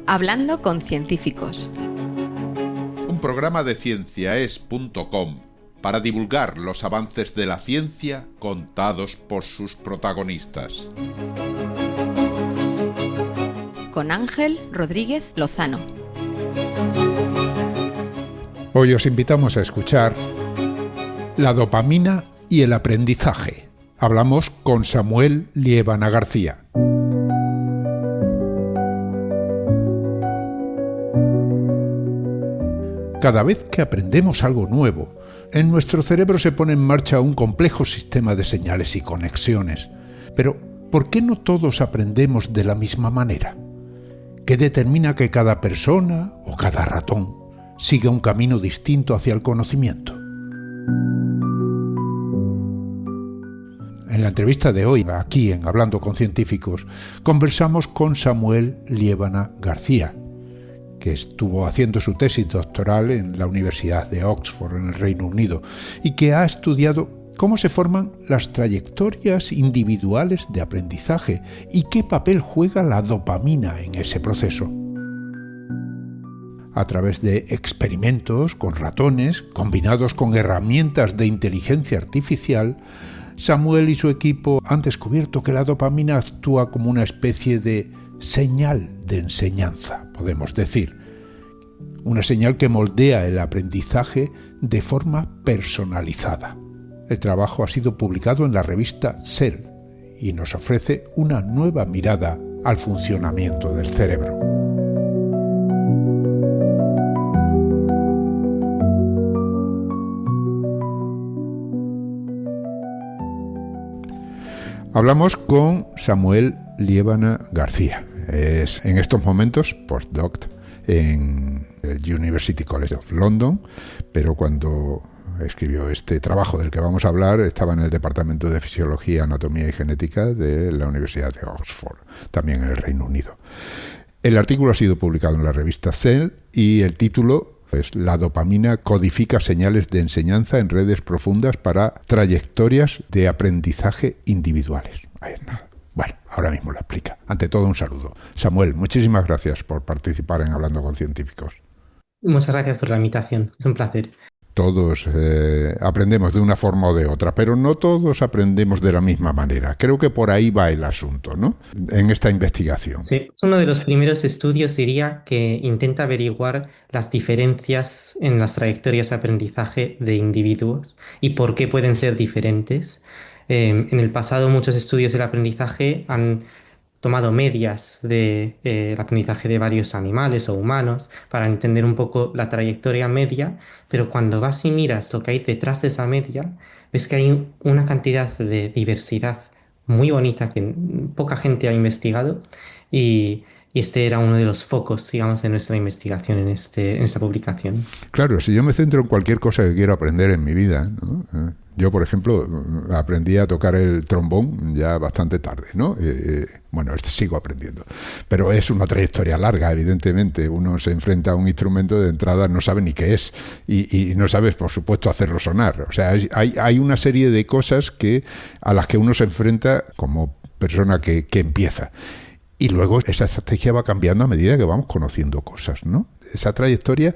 Hablando con científicos. Un programa de cienciaes.com para divulgar los avances de la ciencia contados por sus protagonistas. Con Ángel Rodríguez Lozano. Hoy os invitamos a escuchar la dopamina y el aprendizaje. Hablamos con Samuel Liébana García. Cada vez que aprendemos algo nuevo, en nuestro cerebro se pone en marcha un complejo sistema de señales y conexiones. Pero, ¿por qué no todos aprendemos de la misma manera? ¿Qué determina que cada persona o cada ratón siga un camino distinto hacia el conocimiento? En la entrevista de hoy, aquí en Hablando con Científicos, conversamos con Samuel Liébana García, que estuvo haciendo su tesis doctoral en la Universidad de Oxford, en el Reino Unido, y que ha estudiado cómo se forman las trayectorias individuales de aprendizaje y qué papel juega la dopamina en ese proceso. A través de experimentos con ratones, combinados con herramientas de inteligencia artificial, Samuel y su equipo han descubierto que la dopamina actúa como una especie de señal de enseñanza, podemos decir. Una señal que moldea el aprendizaje de forma personalizada. El trabajo ha sido publicado en la revista Cell y nos ofrece una nueva mirada al funcionamiento del cerebro. Hablamos con Samuel Liébana García. Es en estos momentos postdoc en el University College of London, pero cuando escribió este trabajo del que vamos a hablar estaba en el Departamento de Fisiología, Anatomía y Genética de la Universidad de Oxford, también en el Reino Unido. El artículo ha sido publicado en la revista Cell y el título es La dopamina codifica señales de enseñanza en redes profundas para trayectorias de aprendizaje individuales. Ahí es nada. Bueno, ahora mismo lo explica. Ante todo, un saludo. Samuel, muchísimas gracias por participar en Hablando con Científicos. Muchas gracias por la invitación. Es un placer. Todos aprendemos de una forma o de otra, pero no todos aprendemos de la misma manera. Creo que por ahí va el asunto, ¿no? En esta investigación. Sí, es uno de los primeros estudios, diría, que intenta averiguar las diferencias en las trayectorias de aprendizaje de individuos y por qué pueden ser diferentes. En el pasado, muchos estudios del aprendizaje han tomado medias del aprendizaje de varios animales o humanos para entender un poco la trayectoria media, pero cuando vas y miras lo que hay detrás de esa media, ves que hay una cantidad de diversidad muy bonita que poca gente ha investigado y este era uno de los focos, digamos, de nuestra investigación en esta publicación. Claro, si yo me centro en cualquier cosa que quiero aprender en mi vida, ¿no? Yo, por ejemplo, aprendí a tocar el trombón ya bastante tarde, ¿no? Bueno, sigo aprendiendo. Pero es una trayectoria larga, evidentemente. Uno se enfrenta a un instrumento de entrada, no sabe ni qué es. Y no sabes, por supuesto, hacerlo sonar. O sea, hay una serie de cosas a las que uno se enfrenta como persona que empieza. Y luego esa estrategia va cambiando a medida que vamos conociendo cosas, ¿no? Esa trayectoria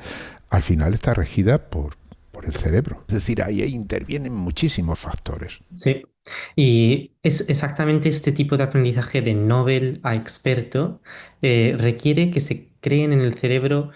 al final está regida por el cerebro. Es decir, ahí intervienen muchísimos factores. Sí, y es exactamente este tipo de aprendizaje de novel a experto requiere que se creen en el cerebro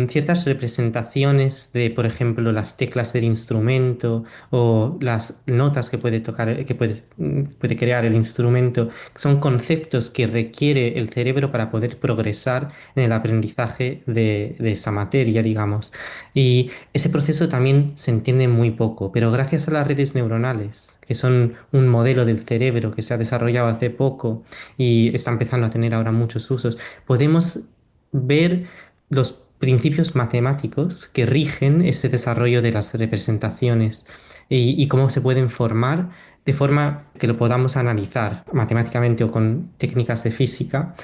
ciertas representaciones de, por ejemplo, las teclas del instrumento o las notas que puede tocar, que puede crear el instrumento. Son conceptos que requiere el cerebro para poder progresar en el aprendizaje de esa materia, digamos. Y ese proceso también se entiende muy poco, pero gracias a las redes neuronales, que son un modelo del cerebro que se ha desarrollado hace poco y está empezando a tener ahora muchos usos, podemos ver los principios matemáticos que rigen ese desarrollo de las representaciones y cómo se pueden formar de forma que lo podamos analizar matemáticamente o con técnicas de física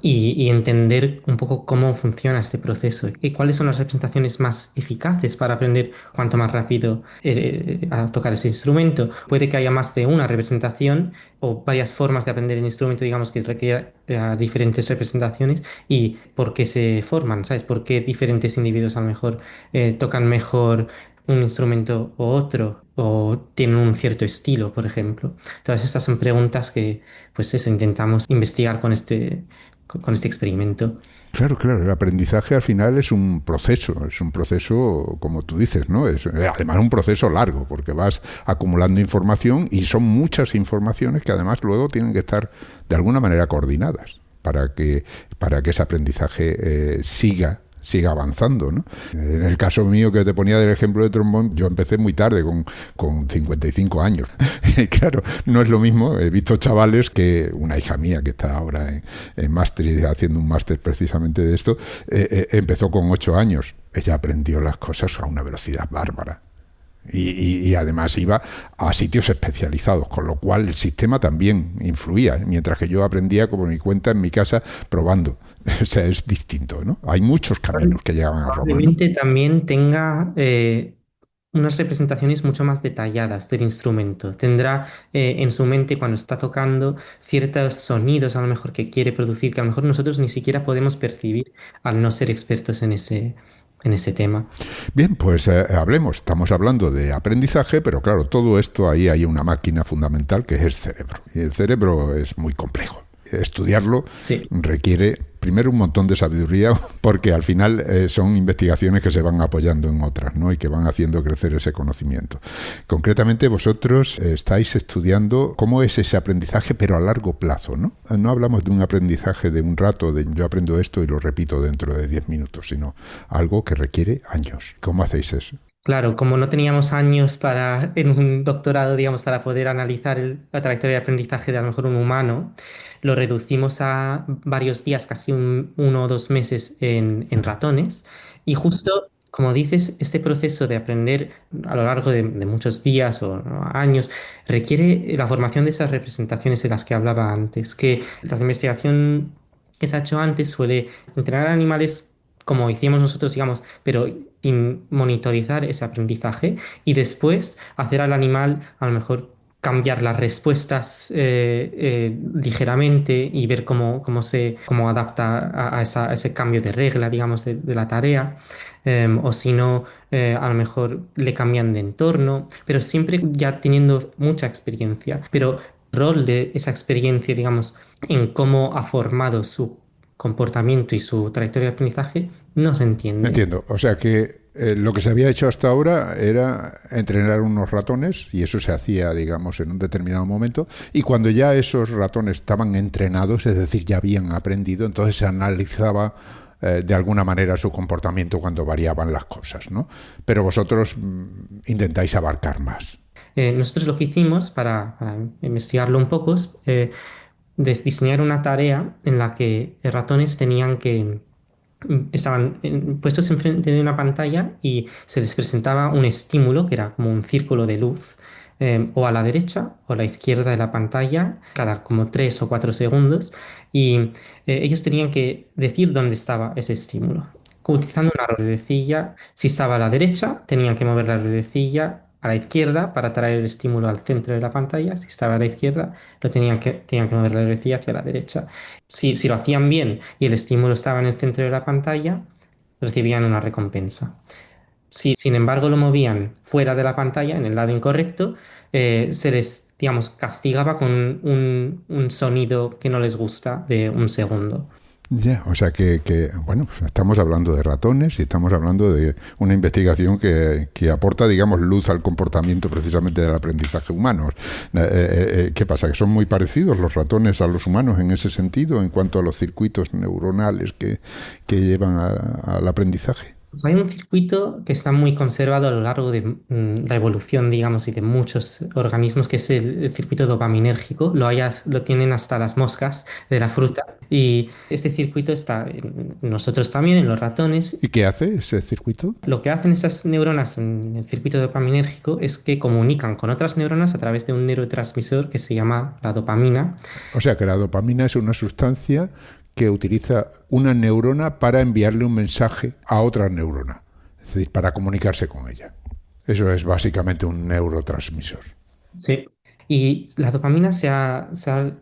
y entender un poco cómo funciona este proceso y cuáles son las representaciones más eficaces para aprender cuanto más rápido a tocar ese instrumento. Puede que haya más de una representación o varias formas de aprender el instrumento, digamos, que requiera diferentes representaciones y por qué se forman, ¿sabes? ¿Por qué diferentes individuos a lo mejor tocan mejor un instrumento u otro o tienen un cierto estilo, por ejemplo? Todas estas son preguntas que, pues eso, intentamos investigar con este experimento. Claro, claro, el aprendizaje al final es un proceso, como tú dices, ¿no? Es además un proceso largo, porque vas acumulando información y son muchas informaciones que además luego tienen que estar de alguna manera coordinadas para que ese aprendizaje siga avanzando, ¿no? En el caso mío que te ponía del ejemplo de trombón, yo empecé muy tarde, con 55 años. Y claro, no es lo mismo. He visto chavales una hija mía que está ahora en máster y haciendo un máster precisamente de esto, empezó con 8 años. Ella aprendió las cosas a una velocidad bárbara. Y además iba a sitios especializados, con lo cual el sistema también influía, mientras que yo aprendía como mi cuenta en mi casa probando. O sea, es distinto, ¿no? Hay muchos caminos que llegaban a Roma, ¿no? Probablemente también tenga unas representaciones mucho más detalladas del instrumento. Tendrá en su mente cuando está tocando ciertos sonidos a lo mejor que quiere producir, que a lo mejor nosotros ni siquiera podemos percibir al no ser expertos en ese tema. Bien, pues hablemos. Estamos hablando de aprendizaje, pero claro, todo esto ahí hay una máquina fundamental que es el cerebro. Y el cerebro es muy complejo. Estudiarlo Sí. requiere primero un montón de sabiduría, porque al final son investigaciones que se van apoyando en otras, ¿no? Y que van haciendo crecer ese conocimiento. Concretamente, vosotros estáis estudiando cómo es ese aprendizaje, pero a largo plazo, ¿no? No hablamos de un aprendizaje de un rato, de yo aprendo esto y lo repito dentro de 10 minutos, sino algo que requiere años. ¿Cómo hacéis eso? Claro, como no teníamos años en un doctorado, digamos, para poder analizar la trayectoria de aprendizaje de a lo mejor un humano, lo reducimos a varios días, casi 1 o 2 meses en ratones. Y justo, como dices, este proceso de aprender a lo largo de muchos días o ¿no? años requiere la formación de esas representaciones de las que hablaba antes, que la investigación que se ha hecho antes suele entrenar a animales como hicimos nosotros, digamos, pero sin monitorizar ese aprendizaje y después hacer al animal a lo mejor cambiar las respuestas ligeramente y ver cómo adapta a ese cambio de regla, digamos, de la tarea. O si no, a lo mejor le cambian de entorno, pero siempre ya teniendo mucha experiencia. Pero el rol de esa experiencia, digamos, en cómo ha formado su comportamiento y su trayectoria de aprendizaje no se entiende. Entiendo. O sea que lo que se había hecho hasta ahora era entrenar unos ratones, y eso se hacía, digamos, en un determinado momento, y cuando ya esos ratones estaban entrenados, es decir, ya habían aprendido, entonces se analizaba de alguna manera su comportamiento cuando variaban las cosas, ¿no? Pero vosotros intentáis abarcar más. Nosotros lo que hicimos para investigarlo un poco es diseñar una tarea en la que ratones tenían que estaban puestos enfrente de una pantalla y se les presentaba un estímulo que era como un círculo de luz, o a la derecha o a la izquierda de la pantalla, cada como 3 o 4 segundos, y ellos tenían que decir dónde estaba ese estímulo. Utilizando una ruedecilla, si estaba a la derecha, tenían que mover la ruedecilla a la izquierda para traer el estímulo al centro de la pantalla. Si estaba a la izquierda, tenían que mover la ruedecilla hacia la derecha. Si lo hacían bien y el estímulo estaba en el centro de la pantalla, recibían una recompensa. Si, sin embargo, lo movían fuera de la pantalla, en el lado incorrecto, se les, digamos, castigaba con un sonido que no les gusta de 1 segundo. Ya, o sea bueno, pues estamos hablando de ratones y estamos hablando de una investigación que aporta, digamos, luz al comportamiento precisamente del aprendizaje humano. ¿Qué pasa? ¿Que son muy parecidos los ratones a los humanos en ese sentido, en cuanto a los circuitos neuronales que llevan al aprendizaje? Pues hay un circuito que está muy conservado a lo largo de la evolución, digamos, y de muchos organismos, que es el circuito dopaminérgico. Lo tienen hasta las moscas de la fruta. Y este circuito está en nosotros también, en los ratones. ¿Y qué hace ese circuito? Lo que hacen estas neuronas en el circuito dopaminérgico es que comunican con otras neuronas a través de un neurotransmisor que se llama la dopamina. O sea que la dopamina es una sustancia que utiliza una neurona para enviarle un mensaje a otra neurona, es decir, para comunicarse con ella. Eso es básicamente un neurotransmisor. Sí. Y la dopamina se ha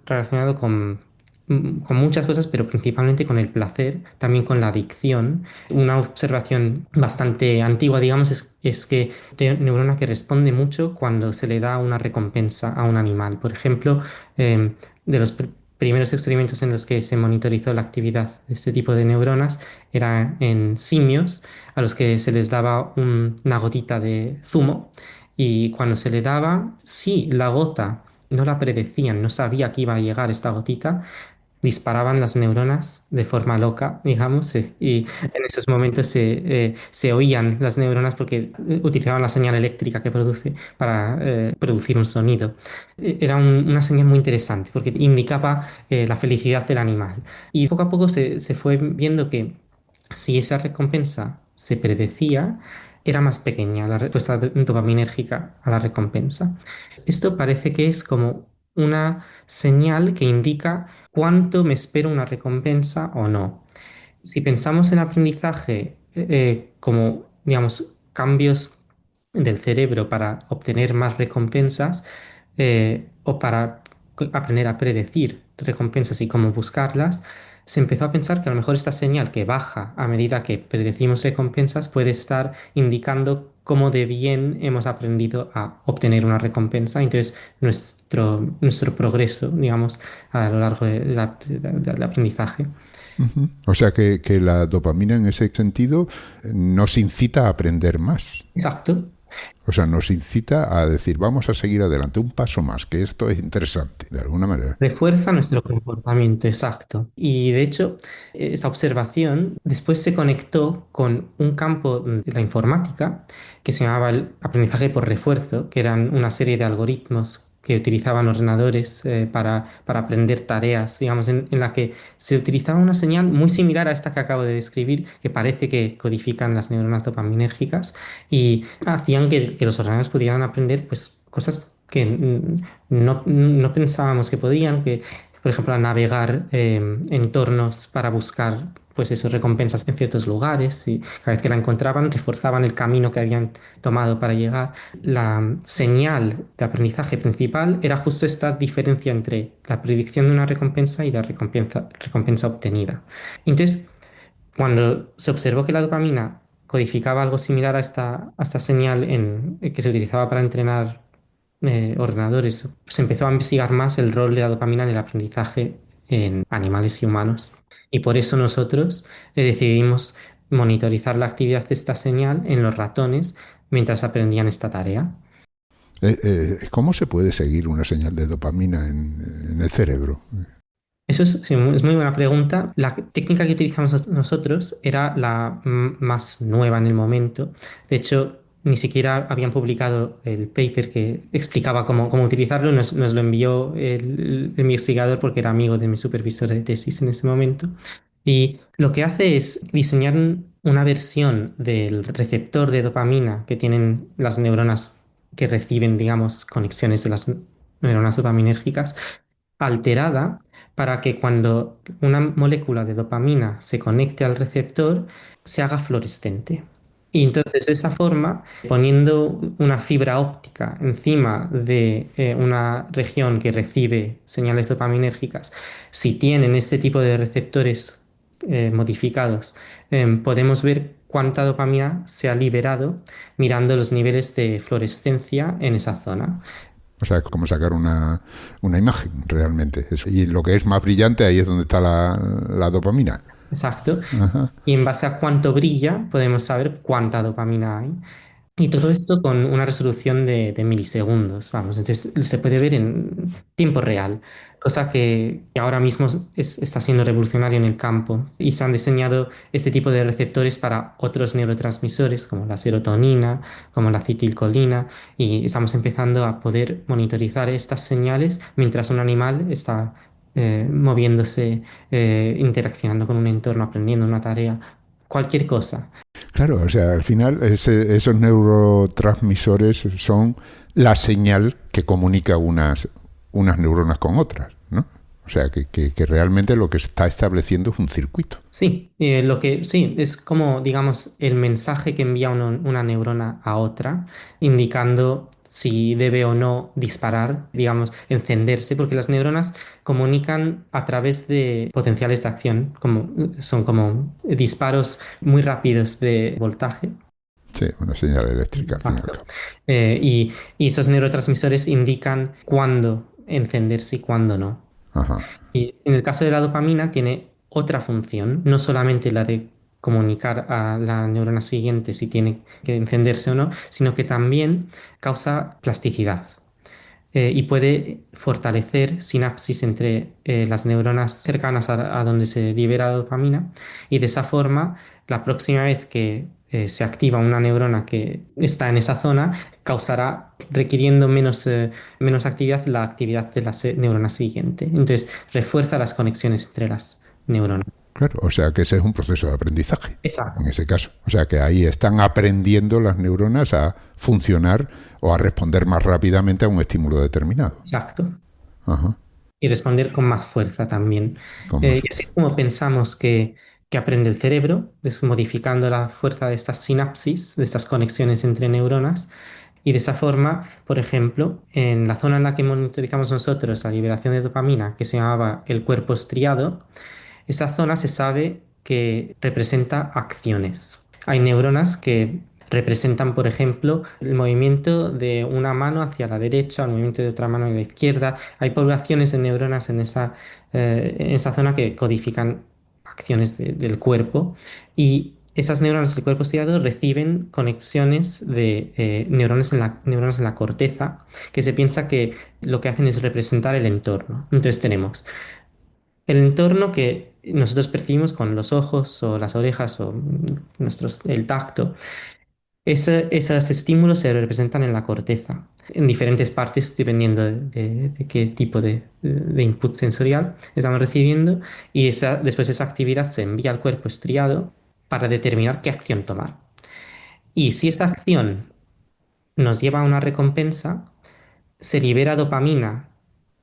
relacionado con muchas cosas, pero principalmente con el placer, también con la adicción. Una observación bastante antigua, digamos, es que hay neurona que responde mucho cuando se le da una recompensa a un animal. Por ejemplo, de los primeros experimentos en los que se monitorizó la actividad de este tipo de neuronas era en simios a los que se les daba una gotita de zumo. Y cuando se le daba, si la gota no la predecían, no sabía que iba a llegar esta gotita, disparaban las neuronas de forma loca, digamos, y en esos momentos se oían las neuronas porque utilizaban la señal eléctrica que produce para producir un sonido. Era una señal muy interesante porque indicaba la felicidad del animal. Y poco a poco se fue viendo que si esa recompensa se predecía, era más pequeña la respuesta dopaminérgica a la recompensa. Esto parece que es como una señal que indica cuánto me espero una recompensa o no. Si pensamos en aprendizaje como, digamos, cambios del cerebro para obtener más recompensas o para aprender a predecir recompensas y cómo buscarlas, se empezó a pensar que a lo mejor esta señal que baja a medida que predecimos recompensas puede estar indicando cómo de bien hemos aprendido a obtener una recompensa. Entonces, nuestro progreso, digamos, a lo largo del aprendizaje. Uh-huh. O sea que la dopamina en ese sentido nos incita a aprender más. Exacto. O sea, nos incita a decir, vamos a seguir adelante, un paso más, que esto es interesante, de alguna manera. Refuerza nuestro comportamiento, exacto. Y de hecho, esta observación después se conectó con un campo de la informática que se llamaba el aprendizaje por refuerzo, que eran una serie de algoritmos que utilizaban ordenadores para aprender tareas, digamos, en la que se utilizaba una señal muy similar a esta que acabo de describir, que parece que codifican las neuronas dopaminérgicas y hacían que los ordenadores pudieran aprender pues, cosas que no pensábamos que podían, que, por ejemplo, a navegar entornos para buscar, pues eso, recompensas en ciertos lugares y cada vez que la encontraban reforzaban el camino que habían tomado para llegar. La señal de aprendizaje principal era justo esta diferencia entre la predicción de una recompensa y la recompensa obtenida. Entonces, cuando se observó que la dopamina codificaba algo similar a esta señal que se utilizaba para entrenar ordenadores, se empezó a investigar más el rol de la dopamina en el aprendizaje en animales y humanos. Y por eso nosotros decidimos monitorizar la actividad de esta señal en los ratones mientras aprendían esta tarea. ¿Cómo se puede seguir una señal de dopamina en el cerebro? Eso sí, es muy buena pregunta. La técnica que utilizamos nosotros era la más nueva en el momento. De hecho, ni siquiera habían publicado el paper que explicaba cómo utilizarlo. Nos lo envió el investigador porque era amigo de mi supervisor de tesis en ese momento. Y lo que hace es diseñar una versión del receptor de dopamina que tienen las neuronas que reciben, digamos, conexiones de las neuronas dopaminérgicas alterada para que cuando una molécula de dopamina se conecte al receptor, se haga fluorescente. Y entonces de esa forma, poniendo una fibra óptica encima de una región que recibe señales dopaminérgicas, si tienen este tipo de receptores modificados, podemos ver cuánta dopamina se ha liberado mirando los niveles de fluorescencia en esa zona. O sea, como sacar una imagen realmente. Y lo que es más brillante, ahí es donde está la dopamina. Exacto. Ajá. Y en base a cuánto brilla, podemos saber cuánta dopamina hay. Y todo esto con una resolución de milisegundos, vamos, entonces se puede ver en tiempo real, cosa que ahora mismo está siendo revolucionario en el campo y se han diseñado este tipo de receptores para otros neurotransmisores como la serotonina, como la acetilcolina y estamos empezando a poder monitorizar estas señales mientras un animal está moviéndose, interaccionando con un entorno, aprendiendo una tarea, cualquier cosa. Claro, o sea, al final esos neurotransmisores son la señal que comunica unas neuronas con otras, ¿no? O sea, que realmente lo que está estableciendo es un circuito. Sí, lo que sí, es como, digamos, el mensaje que envía una neurona a otra, indicando si debe o no disparar, digamos, encenderse, porque las neuronas comunican a través de potenciales de acción, como, son como disparos muy rápidos de voltaje. Sí, una señal eléctrica, al fin y al Exacto. cabo. Y esos neurotransmisores indican cuándo encenderse y cuándo no. Ajá. Y en el caso de la dopamina tiene otra función, no solamente la de comunicar a la neurona siguiente si tiene que encenderse o no, sino que también causa plasticidad y puede fortalecer sinapsis entre las neuronas cercanas a donde se libera la dopamina y de esa forma la próxima vez que se activa una neurona que está en esa zona causará, requiriendo menos actividad, la actividad de la neurona siguiente. Entonces refuerza las conexiones entre las neuronas. Claro, o sea que ese es un proceso de aprendizaje, Exacto, en ese caso. O sea que ahí están aprendiendo las neuronas a funcionar o a responder más rápidamente a un estímulo determinado. exacto. Ajá. Y responder con más fuerza también. Con más Y así fuerza. como pensamos que aprende el cerebro, modificando la fuerza de estas sinapsis, de estas conexiones entre neuronas, y de esa forma, por ejemplo, en la zona en la que monitorizamos nosotros la liberación de dopamina, que se llamaba el cuerpo estriado, esa zona se sabe que representa acciones. Hay neuronas que representan, por ejemplo, el movimiento de una mano hacia la derecha, el movimiento de otra mano a la izquierda. Hay poblaciones de neuronas en esa zona que codifican acciones del cuerpo y esas neuronas del cuerpo estriado reciben conexiones de neuronas en la corteza que se piensa que lo que hacen es representar el entorno. Entonces tenemos el entorno que nosotros percibimos con los ojos o las orejas o el tacto, esos estímulos se representan en la corteza, en diferentes partes dependiendo de qué tipo de input sensorial estamos recibiendo y después esa actividad se envía al cuerpo estriado para determinar qué acción tomar. Y si esa acción nos lleva a una recompensa, se libera dopamina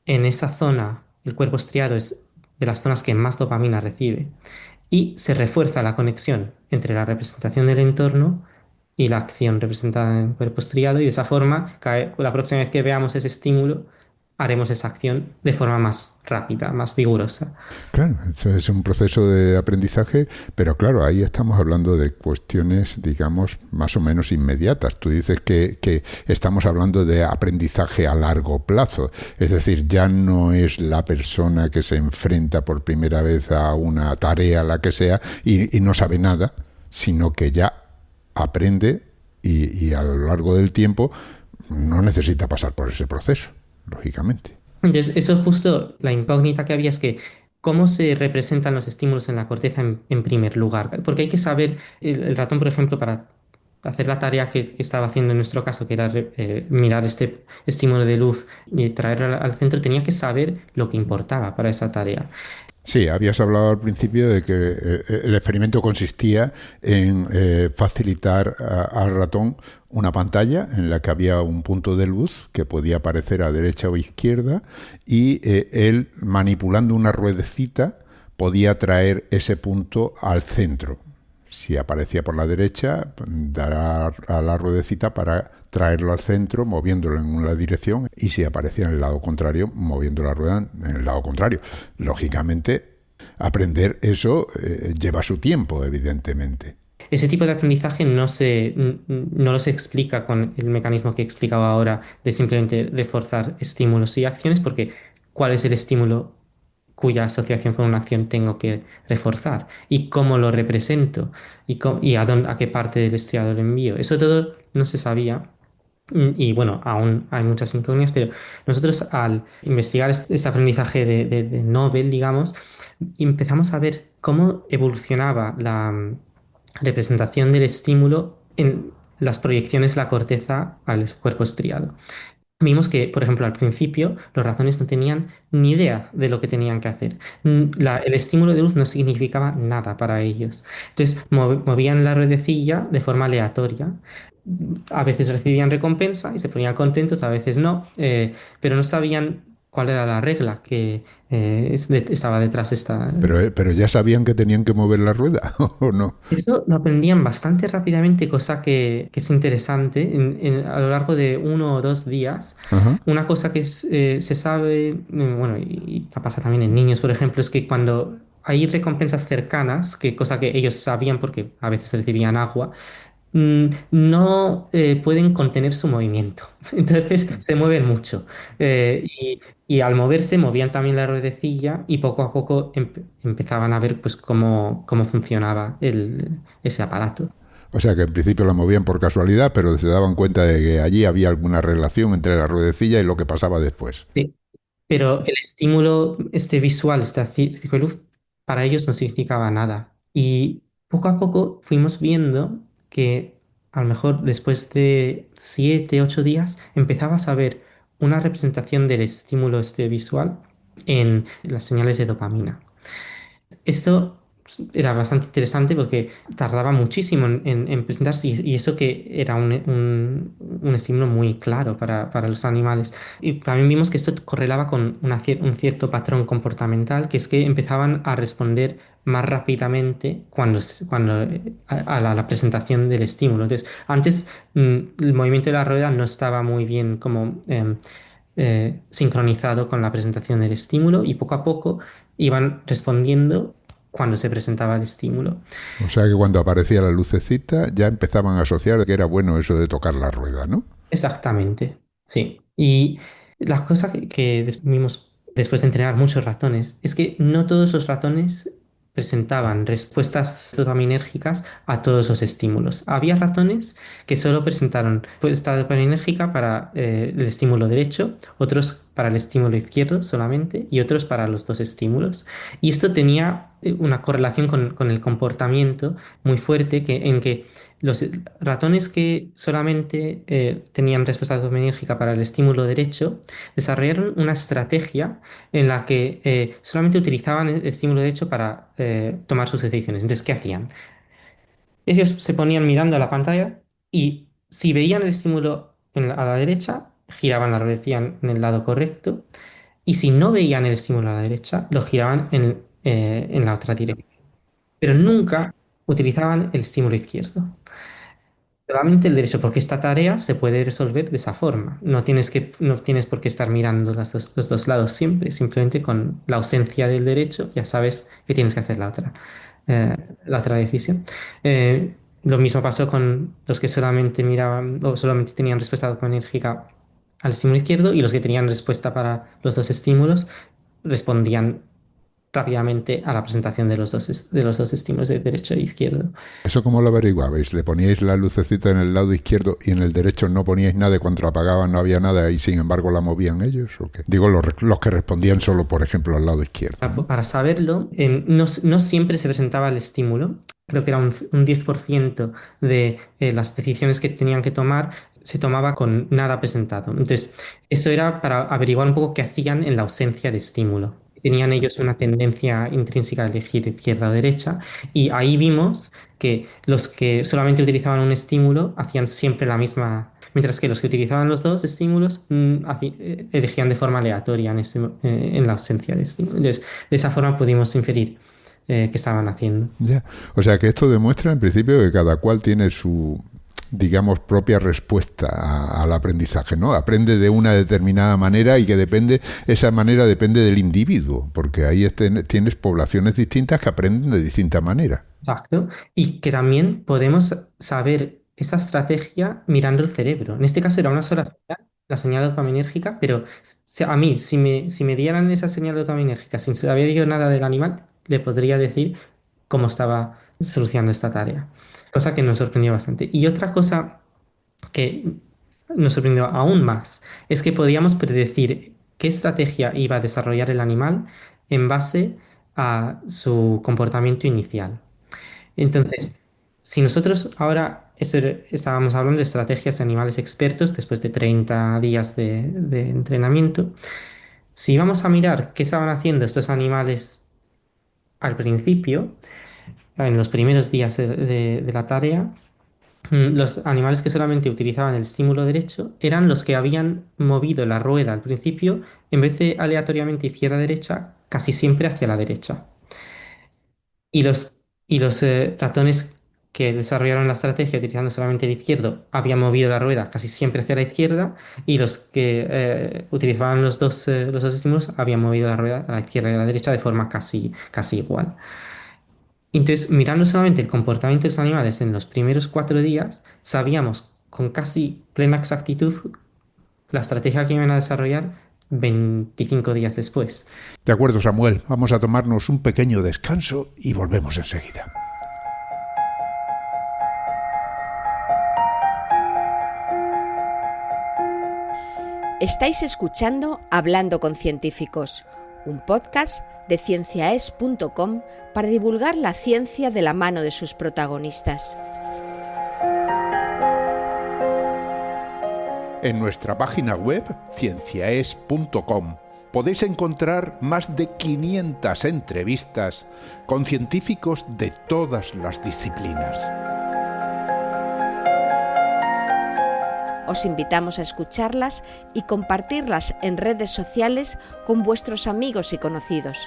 en esa zona. El cuerpo estriado es de las zonas que más dopamina recibe y se refuerza la conexión entre la representación del entorno y la acción representada en el cuerpo estriado y de esa forma la próxima vez que veamos ese estímulo haremos esa acción de forma más rápida, más vigorosa. Claro, eso es un proceso de aprendizaje, pero claro, ahí estamos hablando de cuestiones, digamos, más o menos inmediatas. Tú dices que estamos hablando de aprendizaje a largo plazo, es decir, ya no es la persona que se enfrenta por primera vez a una tarea, la que sea, y no sabe nada, sino que ya aprende y a lo largo del tiempo no necesita pasar por ese proceso, lógicamente. Entonces, eso es justo la incógnita que había, es que cómo se representan los estímulos en la corteza en primer lugar. Porque hay que saber, el ratón, por ejemplo, para hacer la tarea que estaba haciendo en nuestro caso, que era mirar este estímulo de luz y traerlo al centro, tenía que saber lo que importaba para esa tarea. Sí, habías hablado al principio de que el experimento consistía en facilitar al ratón una pantalla en la que había un punto de luz que podía aparecer a derecha o izquierda y él, manipulando una ruedecita, podía traer ese punto al centro. Si aparecía por la derecha, dará a la ruedecita para traerlo al centro, moviéndolo en una dirección, y si aparecía en el lado contrario, moviendo la rueda en el lado contrario. Lógicamente, aprender eso lleva su tiempo, evidentemente. Ese tipo de aprendizaje no se explica con el mecanismo que he explicado ahora de simplemente reforzar estímulos y acciones, porque ¿cuál es el estímulo cuya asociación con una acción tengo que reforzar? ¿Y cómo lo represento? ¿Y a qué parte del estriado lo envío? Eso todo no se sabía. Y bueno, aún hay muchas incógnitas, pero nosotros al investigar este aprendizaje de Nobel, digamos, empezamos a ver cómo evolucionaba la representación del estímulo en las proyecciones de la corteza al cuerpo estriado. Vimos que, por ejemplo, al principio los ratones no tenían ni idea de lo que tenían que hacer. El estímulo de luz no significaba nada para ellos. Entonces, movían la ruedecilla de forma aleatoria. A veces recibían recompensa y se ponían contentos, a veces no, pero no sabían cuál era la regla que estaba detrás de esta. Pero ya sabían que tenían que mover la rueda, ¿o no? Eso lo aprendían bastante rápidamente, cosa que es interesante. A lo largo de 1 o 2 días, Ajá. una cosa que se sabe, bueno, y pasa también en niños, por ejemplo, es que cuando hay recompensas cercanas, que cosa que ellos sabían porque a veces recibían agua, no pueden contener su movimiento. Entonces se mueven mucho. Y al moverse, movían también la ruedecilla y poco a poco empezaban a ver pues cómo funcionaba ese aparato. O sea que en principio la movían por casualidad, pero se daban cuenta de que allí había alguna relación entre la ruedecilla y lo que pasaba después. Sí. Pero el estímulo este visual, este círculo de luz, para ellos no significaba nada. Y poco a poco fuimos viendo que a lo mejor después de 7, 8 días empezabas a ver una representación del estímulo este visual en las señales de dopamina. Esto era bastante interesante porque tardaba muchísimo en presentarse y eso que era un estímulo muy claro para los animales. Y también vimos que esto correlaba con un cierto patrón comportamental, que es que empezaban a responder más rápidamente a la presentación del estímulo. Entonces, antes el movimiento de la rueda no estaba muy bien como sincronizado con la presentación del estímulo y poco a poco iban respondiendo cuando se presentaba el estímulo. O sea que cuando aparecía la lucecita ya empezaban a asociar que era bueno eso de tocar la rueda, ¿no? Exactamente, sí. Y la cosa que vimos después de entrenar muchos ratones es que no todos los ratones presentaban respuestas dopaminérgicas a todos los estímulos. Había ratones que solo presentaron respuesta dopaminérgica para el estímulo derecho, otros para el estímulo izquierdo solamente y otros para los dos estímulos. Y esto tenía una correlación con el comportamiento muy fuerte en que los ratones que solamente tenían respuesta dopaminérgica para el estímulo derecho desarrollaron una estrategia en la que solamente utilizaban el estímulo derecho para tomar sus decisiones. Entonces, ¿qué hacían? Ellos se ponían mirando a la pantalla y si veían el estímulo a la derecha, giraban la ruedecilla en el lado correcto y si no veían el estímulo a la derecha, lo giraban en la otra dirección. Pero nunca utilizaban el estímulo izquierdo. Solamente el derecho, porque esta tarea se puede resolver de esa forma. No tienes por qué estar mirando los dos lados siempre. Simplemente con la ausencia del derecho ya sabes que tienes que hacer la otra decisión. Lo mismo pasó con los que solamente miraban o solamente tenían respuesta dopamínérgica al estímulo izquierdo y los que tenían respuesta para los dos estímulos respondían rápidamente a la presentación de los dos estímulos de derecho e izquierdo. ¿Eso cómo lo averiguabais? ¿Le poníais la lucecita en el lado izquierdo y en el derecho no poníais nada y cuando la apagaban no había nada y sin embargo la movían ellos? ¿O qué? Digo, los que respondían solo, por ejemplo, al lado izquierdo. Para saberlo, no siempre se presentaba el estímulo. Creo que era un 10% de las decisiones que tenían que tomar se tomaba con nada presentado. Entonces, eso era para averiguar un poco qué hacían en la ausencia de estímulo. Tenían ellos una tendencia intrínseca a elegir izquierda o derecha, y ahí vimos que los que solamente utilizaban un estímulo hacían siempre la misma, mientras que los que utilizaban los dos estímulos elegían de forma aleatoria en la ausencia de estímulo. Entonces, de esa forma pudimos inferir qué estaban haciendo. Ya. O sea que esto demuestra en principio que cada cual tiene su, digamos, propia respuesta al aprendizaje, ¿no? Aprende de una determinada manera y que esa manera depende del individuo, porque ahí tienes poblaciones distintas que aprenden de distinta manera. Exacto. Y que también podemos saber esa estrategia mirando el cerebro. En este caso era una sola señal, la señal dopaminérgica, pero a mí, si me dieran esa señal dopaminérgica sin saber yo nada del animal, le podría decir cómo estaba solucionando esta tarea. Cosa que nos sorprendió bastante. Y otra cosa que nos sorprendió aún más es que podíamos predecir qué estrategia iba a desarrollar el animal en base a su comportamiento inicial. Entonces, si nosotros ahora estábamos hablando de estrategias de animales expertos después de 30 días de entrenamiento, si vamos a mirar qué estaban haciendo estos animales al principio, en los primeros días de la tarea, los animales que solamente utilizaban el estímulo derecho eran los que habían movido la rueda al principio, en vez de aleatoriamente izquierda-derecha, casi siempre hacia la derecha. Y los ratones que desarrollaron la estrategia utilizando solamente el izquierdo habían movido la rueda casi siempre hacia la izquierda, y los que utilizaban los dos estímulos habían movido la rueda a la izquierda y a la derecha de forma casi igual. Entonces, mirando solamente el comportamiento de los animales en los primeros 4 días, sabíamos con casi plena exactitud la estrategia que iban a desarrollar 25 días después. De acuerdo, Samuel, vamos a tomarnos un pequeño descanso y volvemos enseguida. Estáis escuchando Hablando con Científicos, un podcast de cienciaes.com para divulgar la ciencia de la mano de sus protagonistas. En nuestra página web, cienciaes.com, podéis encontrar más de 500 entrevistas con científicos de todas las disciplinas. Os invitamos a escucharlas y compartirlas en redes sociales con vuestros amigos y conocidos.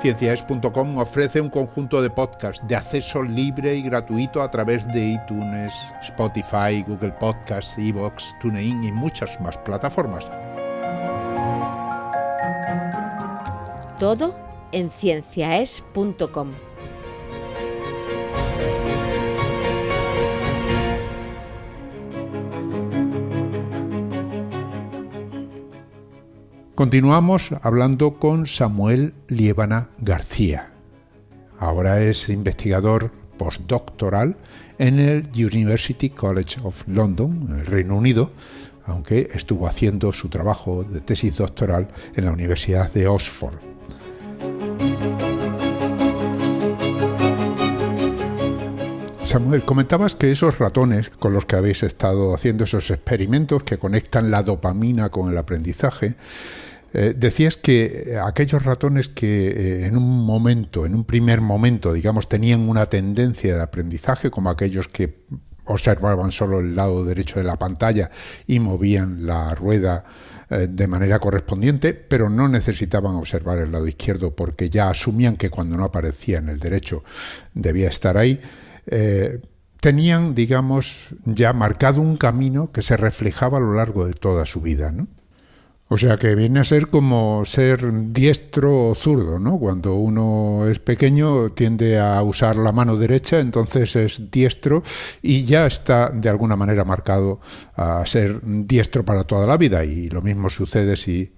Cienciaes.com ofrece un conjunto de podcasts de acceso libre y gratuito a través de iTunes, Spotify, Google Podcasts, iVoox, TuneIn y muchas más plataformas. Todo en cienciaes.com. Continuamos hablando con Samuel Liébana García. Ahora es investigador postdoctoral en el University College of London, en el Reino Unido, aunque estuvo haciendo su trabajo de tesis doctoral en la Universidad de Oxford. Samuel, comentabas que esos ratones con los que habéis estado haciendo esos experimentos que conectan la dopamina con el aprendizaje, decías que aquellos ratones que en un primer momento, digamos, tenían una tendencia de aprendizaje, como aquellos que observaban solo el lado derecho de la pantalla y movían la rueda de manera correspondiente, pero no necesitaban observar el lado izquierdo porque ya asumían que cuando no aparecía en el derecho debía estar ahí, tenían, digamos, ya marcado un camino que se reflejaba a lo largo de toda su vida, ¿no? O sea que viene a ser como ser diestro o zurdo, ¿no? Cuando uno es pequeño tiende a usar la mano derecha, entonces es diestro y ya está de alguna manera marcado a ser diestro para toda la vida, y lo mismo sucede si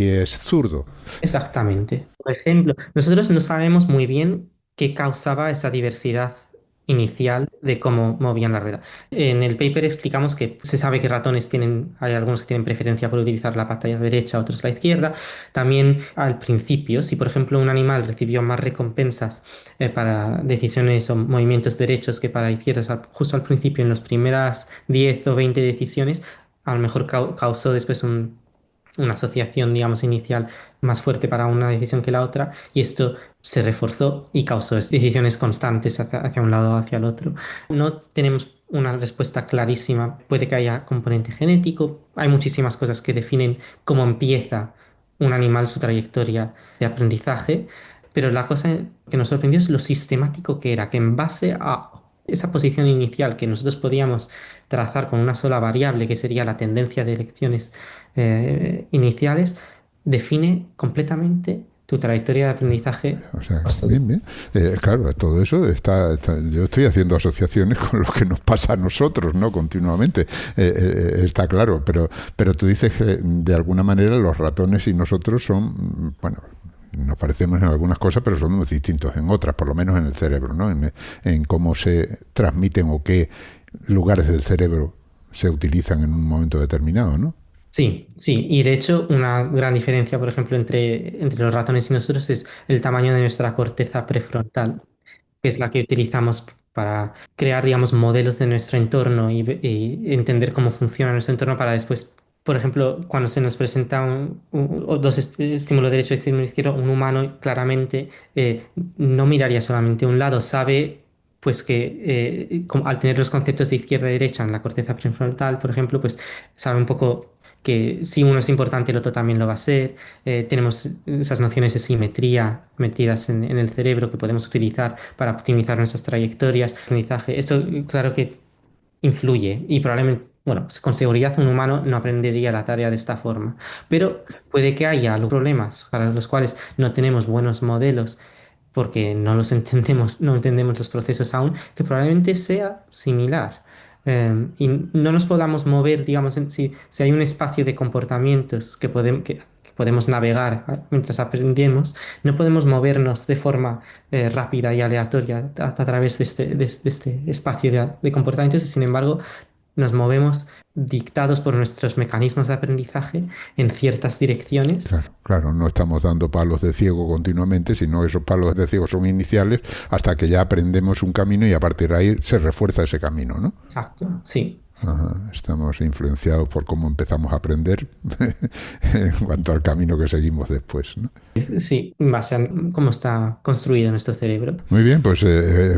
es zurdo. Exactamente. Por ejemplo, nosotros no sabemos muy bien qué causaba esa diversidad inicial de cómo movían la rueda. En el paper explicamos que se sabe que hay algunos que tienen preferencia por utilizar la pantalla derecha, otros la izquierda. También al principio, si por ejemplo un animal recibió más recompensas para decisiones o movimientos derechos que para izquierdas, justo al principio, en las primeras 10 o 20 decisiones, a lo mejor causó después una asociación, digamos, inicial más fuerte para una decisión que la otra, y esto se reforzó y causó decisiones constantes hacia un lado o hacia el otro. No tenemos una respuesta clarísima. Puede que haya componente genético. Hay muchísimas cosas que definen cómo empieza un animal su trayectoria de aprendizaje, pero la cosa que nos sorprendió es lo sistemático que era, que en base a esa posición inicial que nosotros podíamos trazar con una sola variable, que sería la tendencia de elecciones iniciales, define completamente tu trayectoria de aprendizaje. O sea, bien. Claro, todo eso yo estoy haciendo asociaciones con lo que nos pasa a nosotros, ¿no? Continuamente. Está claro, pero tú dices que de alguna manera los ratones y nosotros son, bueno, Nos parecemos en algunas cosas, pero somos distintos en otras, por lo menos en el cerebro, ¿no? En cómo se transmiten o qué lugares del cerebro se utilizan en un momento determinado, ¿no? Sí, sí, y de hecho una gran diferencia, por ejemplo, entre los ratones y nosotros es el tamaño de nuestra corteza prefrontal, que es la que utilizamos para crear, digamos, modelos de nuestro entorno y entender cómo funciona nuestro entorno para después, por ejemplo, cuando se nos presenta o dos estímulo derecho y estímulo izquierdo, un humano claramente no miraría solamente a un lado, sabe pues que al tener los conceptos de izquierda y derecha en la corteza prefrontal, por ejemplo, pues sabe un poco que si uno es importante, el otro también lo va a ser. Tenemos esas nociones de simetría metidas en el cerebro que podemos utilizar para optimizar nuestras trayectorias, aprendizaje. Esto, claro que influye y probablemente, bueno, pues con seguridad un humano no aprendería la tarea de esta forma, pero puede que haya problemas para los cuales no tenemos buenos modelos porque no los entendemos, no entendemos los procesos aún, que probablemente sea similar. Y no nos podamos mover, digamos, si hay un espacio de comportamientos que podemos navegar mientras aprendemos, no podemos movernos de forma rápida y aleatoria a través de este espacio de comportamientos y sin embargo nos movemos dictados por nuestros mecanismos de aprendizaje en ciertas direcciones. Claro, claro, no estamos dando palos de ciego continuamente, sino que esos palos de ciego son iniciales hasta que ya aprendemos un camino y a partir de ahí se refuerza ese camino, ¿no? Exacto, sí. Ajá, estamos influenciados por cómo empezamos a aprender en cuanto al camino que seguimos después, ¿no? Sí, en base a cómo está construido nuestro cerebro. Muy bien, pues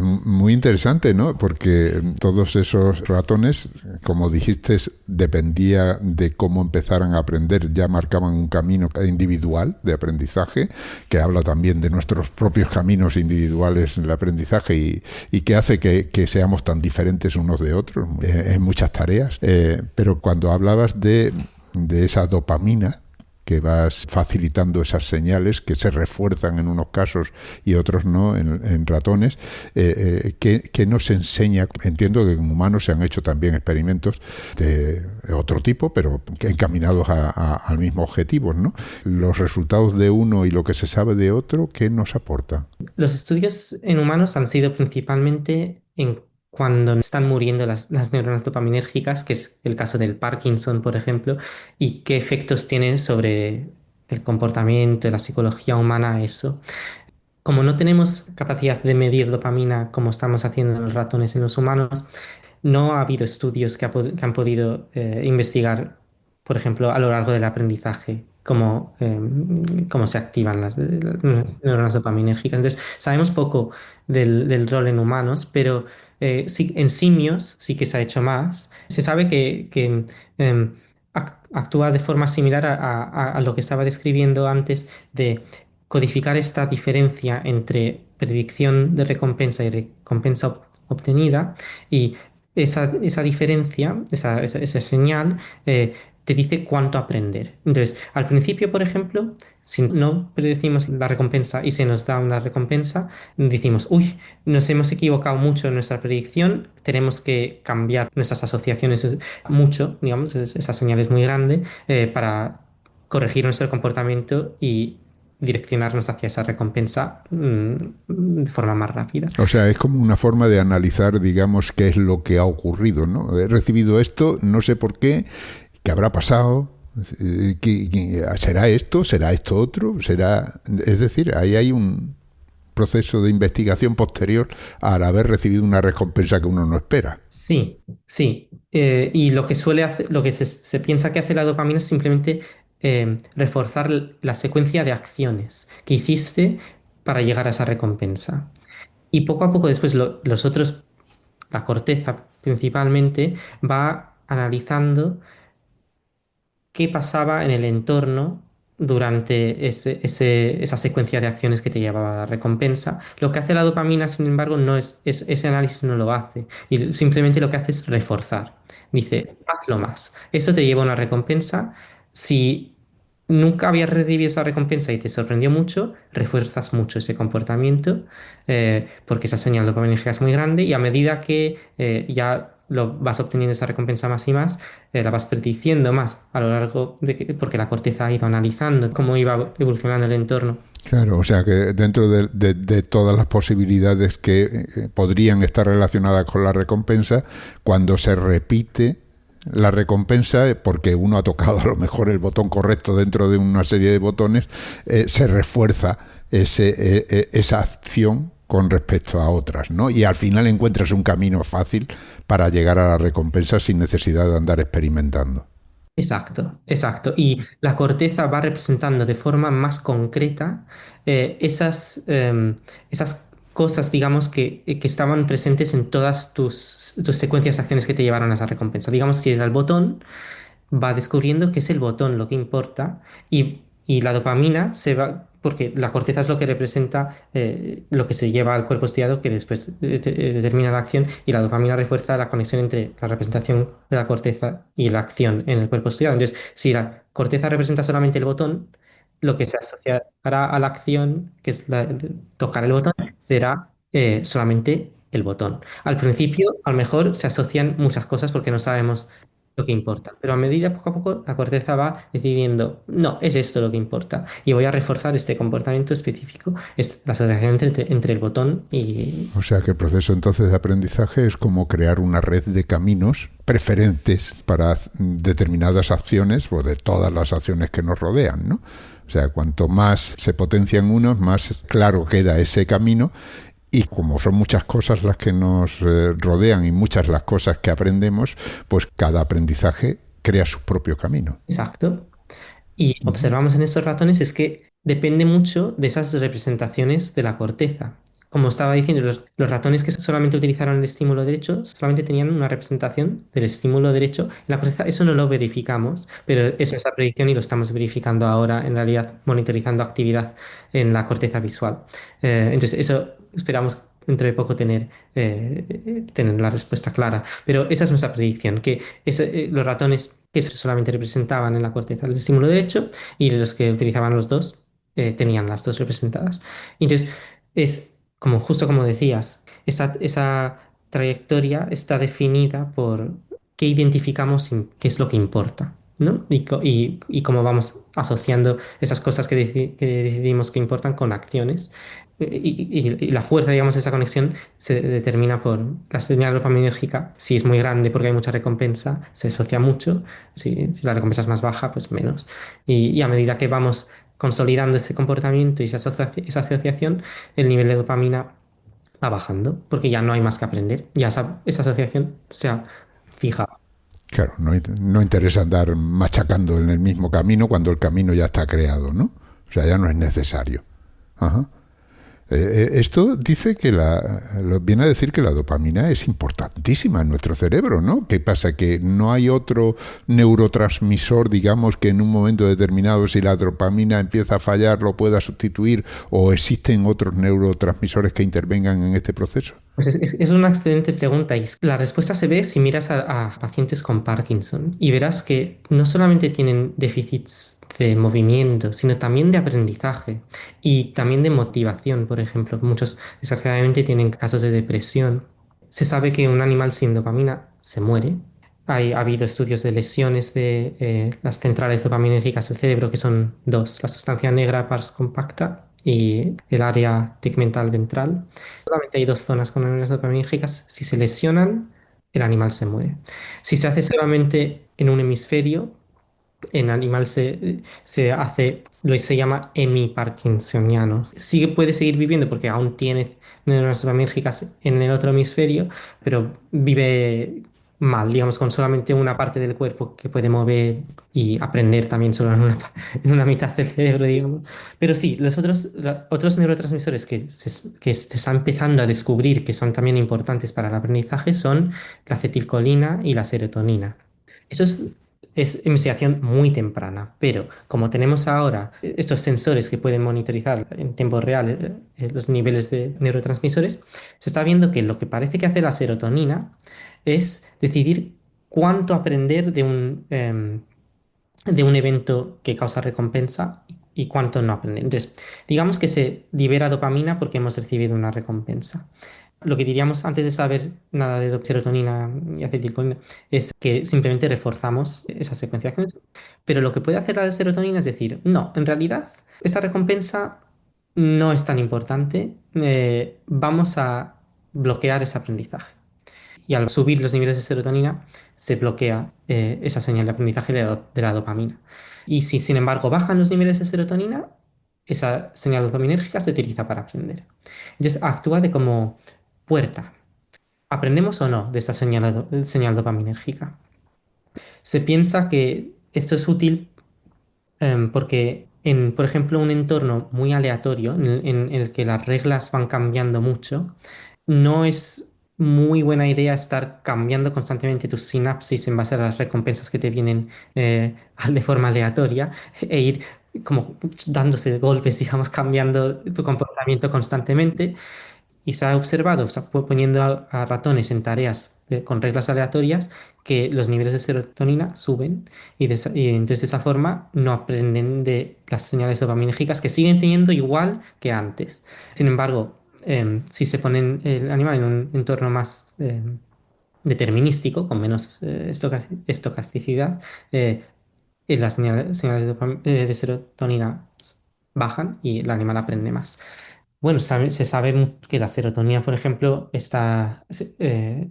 muy interesante, ¿no? Porque todos esos ratones, como dijiste, dependía de cómo empezaran a aprender, ya marcaban un camino individual de aprendizaje, que habla también de nuestros propios caminos individuales en el aprendizaje y que hace que seamos tan diferentes unos de otros en muchas tareas. Pero cuando hablabas de esa dopamina, que vas facilitando esas señales que se refuerzan en unos casos y otros no en ratones, que nos enseña. Entiendo que en humanos se han hecho también experimentos de otro tipo, pero encaminados al mismo objetivo, ¿no? Los resultados de uno y lo que se sabe de otro, ¿qué nos aporta? Los estudios en humanos han sido principalmente en cuando están muriendo las neuronas dopaminérgicas, que es el caso del Parkinson, por ejemplo, y qué efectos tiene sobre el comportamiento, la psicología humana, eso. Como no tenemos capacidad de medir dopamina como estamos haciendo en los ratones y en los humanos, no ha habido estudios que han podido investigar, por ejemplo, a lo largo del aprendizaje, cómo se activan las neuronas dopaminérgicas. Entonces, sabemos poco del rol en humanos, pero sí, en simios sí que se ha hecho más. Se sabe que actúa de forma similar a lo que estaba describiendo antes de codificar esta diferencia entre predicción de recompensa y recompensa obtenida y esa diferencia, esa señal, te dice cuánto aprender. Entonces, al principio, por ejemplo, si no predecimos la recompensa y se nos da una recompensa, decimos, uy, nos hemos equivocado mucho en nuestra predicción, tenemos que cambiar nuestras asociaciones mucho, digamos, esa señal es muy grande, para corregir nuestro comportamiento y direccionarnos hacia esa recompensa de forma más rápida. O sea, es como una forma de analizar, digamos, qué es lo que ha ocurrido, ¿no? He recibido esto, no sé por qué, qué habrá pasado, ¿será esto? ¿Será esto otro? ¿Será? Es decir, ahí hay un proceso de investigación posterior al haber recibido una recompensa que uno no espera. Sí, sí. Y lo que suele hacer, lo que se piensa que hace la dopamina es simplemente reforzar la secuencia de acciones que hiciste para llegar a esa recompensa. Y poco a poco después los otros, la corteza principalmente, va analizando qué pasaba en el entorno durante esa secuencia de acciones que te llevaba a la recompensa. Lo que hace la dopamina, sin embargo, no ese análisis no lo hace y simplemente lo que hace es reforzar. Dice, hazlo más. Eso te lleva a una recompensa. Si nunca habías recibido esa recompensa y te sorprendió mucho, refuerzas mucho ese comportamiento porque esa señal dopamínea es muy grande y a medida que ya lo vas obteniendo esa recompensa más y más, la vas prediciendo más a lo largo porque la corteza ha ido analizando cómo iba evolucionando el entorno. Claro, o sea que dentro de todas las posibilidades que podrían estar relacionadas con la recompensa, cuando se repite la recompensa, porque uno ha tocado a lo mejor el botón correcto dentro de una serie de botones, se refuerza esa acción con respecto a otras, ¿no? Y al final encuentras un camino fácil para llegar a la recompensa sin necesidad de andar experimentando. Exacto, exacto. Y la corteza va representando de forma más concreta esas cosas, digamos, que estaban presentes en todas tus secuencias de acciones que te llevaron a esa recompensa. Digamos que era el botón, va descubriendo que es el botón lo que importa y la dopamina se va, porque la corteza es lo que representa lo que se lleva al cuerpo estriado que después determina la acción y la dopamina refuerza la conexión entre la representación de la corteza y la acción en el cuerpo estriado. Entonces, si la corteza representa solamente el botón, lo que se asociará a la acción, que es tocar el botón, será solamente el botón. Al principio, a lo mejor se asocian muchas cosas porque no sabemos lo que importa. Pero a medida, poco a poco, la corteza va decidiendo, no, es esto lo que importa. Y voy a reforzar este comportamiento específico, es la asociación entre el botón y... O sea que el proceso entonces de aprendizaje es como crear una red de caminos preferentes para determinadas acciones o de todas las acciones que nos rodean, ¿no? O sea, cuanto más se potencian unos, más claro queda ese camino. Y como son muchas cosas las que nos rodean y muchas las cosas que aprendemos, pues cada aprendizaje crea su propio camino. Exacto. Y observamos en estos ratones es que depende mucho de esas representaciones de la corteza. Como estaba diciendo, los ratones que solamente utilizaron el estímulo derecho solamente tenían una representación del estímulo derecho en la corteza. Eso no lo verificamos, pero es nuestra predicción y lo estamos verificando ahora, en realidad, monitorizando actividad en la corteza visual. Entonces, eso esperamos dentro de poco tener la respuesta clara. Pero esa es nuestra predicción, que los ratones que solamente representaban en la corteza el estímulo derecho y los que utilizaban los dos tenían las dos representadas. Entonces, es como justo como decías, esa trayectoria está definida por qué identificamos y qué es lo que importa, ¿no? Y cómo vamos asociando esas cosas que decidimos que importan con acciones. Y la fuerza, digamos, de esa conexión se determina por la señal dopaminérgica. Si es muy grande porque hay mucha recompensa, se asocia mucho. Si la recompensa es más baja, pues menos. Y a medida que vamos consolidando ese comportamiento y esa asociación, el nivel de dopamina va bajando porque ya no hay más que aprender. Ya esa asociación se ha fijado. Claro, no interesa andar machacando en el mismo camino cuando el camino ya está creado, ¿no? O sea, ya no es necesario. Ajá. Esto dice que viene a decir que la dopamina es importantísima en nuestro cerebro, ¿no? ¿Qué pasa? Que no hay otro neurotransmisor, digamos, que en un momento determinado, si la dopamina empieza a fallar, lo pueda sustituir, o existen otros neurotransmisores que intervengan en este proceso. Pues es una excelente pregunta y la respuesta se ve si miras a pacientes con Parkinson y verás que no solamente tienen déficits de movimiento, sino también de aprendizaje y también de motivación, por ejemplo. Muchos desgraciadamente tienen casos de depresión. Se sabe que un animal sin dopamina se muere. Ha habido estudios de lesiones de las centrales dopaminérgicas del cerebro, que son dos, la sustancia negra pars compacta y el área tegmental ventral. Solamente hay dos zonas con neuronas dopaminérgicas. Si se lesionan, el animal se muere. Si se hace solamente en un hemisferio, en animal se hace lo que se llama hemiparkinsoniano. Puede seguir viviendo porque aún tiene neuronas dopaminérgicas en el otro hemisferio, pero vive mal, digamos, con solamente una parte del cuerpo que puede mover y aprender también solo en una mitad del cerebro, digamos. Pero sí, otros neurotransmisores que se está empezando a descubrir que son también importantes para el aprendizaje son la acetilcolina y la serotonina. Eso es investigación muy temprana, pero como tenemos ahora estos sensores que pueden monitorizar en tiempo real los niveles de neurotransmisores, se está viendo que lo que parece que hace la serotonina es decidir cuánto aprender de un evento que causa recompensa y cuánto no aprender. Entonces, digamos que se libera dopamina porque hemos recibido una recompensa. Lo que diríamos antes de saber nada de serotonina y acetilcolina es que simplemente reforzamos esas secuenciaciones. Pero lo que puede hacer la serotonina es decir, no, en realidad esta recompensa no es tan importante, vamos a bloquear ese aprendizaje. Y al subir los niveles de serotonina se bloquea esa señal de aprendizaje de la dopamina. Y si sin embargo bajan los niveles de serotonina, esa señal dopaminérgica se utiliza para aprender. Entonces actúa de como puerta. ¿Aprendemos o no de esa señal dopaminérgica? Se piensa que esto es útil porque en, por ejemplo, un entorno muy aleatorio, en el que las reglas van cambiando mucho, no es muy buena idea estar cambiando constantemente tus sinapsis en base a las recompensas que te vienen de forma aleatoria e ir como dándose golpes, digamos, cambiando tu comportamiento constantemente. Y se ha observado, o sea, poniendo a ratones en tareas con reglas aleatorias, que los niveles de serotonina suben y entonces de esa forma no aprenden de las señales dopaminérgicas que siguen teniendo igual que antes. Sin embargo, si se pone el animal en un entorno más determinístico, con menos estocasticidad, eh, las señales de serotonina bajan y el animal aprende más. Bueno, se sabe que la serotonina, por ejemplo, está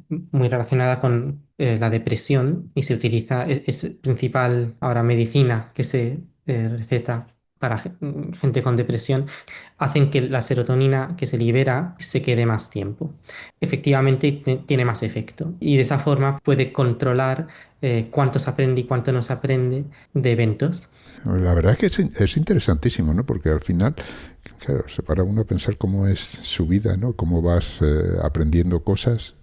muy relacionada con la depresión y se utiliza, es principal ahora medicina que se receta para gente con depresión, hacen que la serotonina que se libera se quede más tiempo. Efectivamente, tiene más efecto y de esa forma puede controlar cuánto se aprende y cuánto no se aprende de eventos. La verdad es que es interesantísimo, ¿no? Porque al final, claro, se para uno a pensar cómo es su vida, ¿no? Cómo vas aprendiendo cosas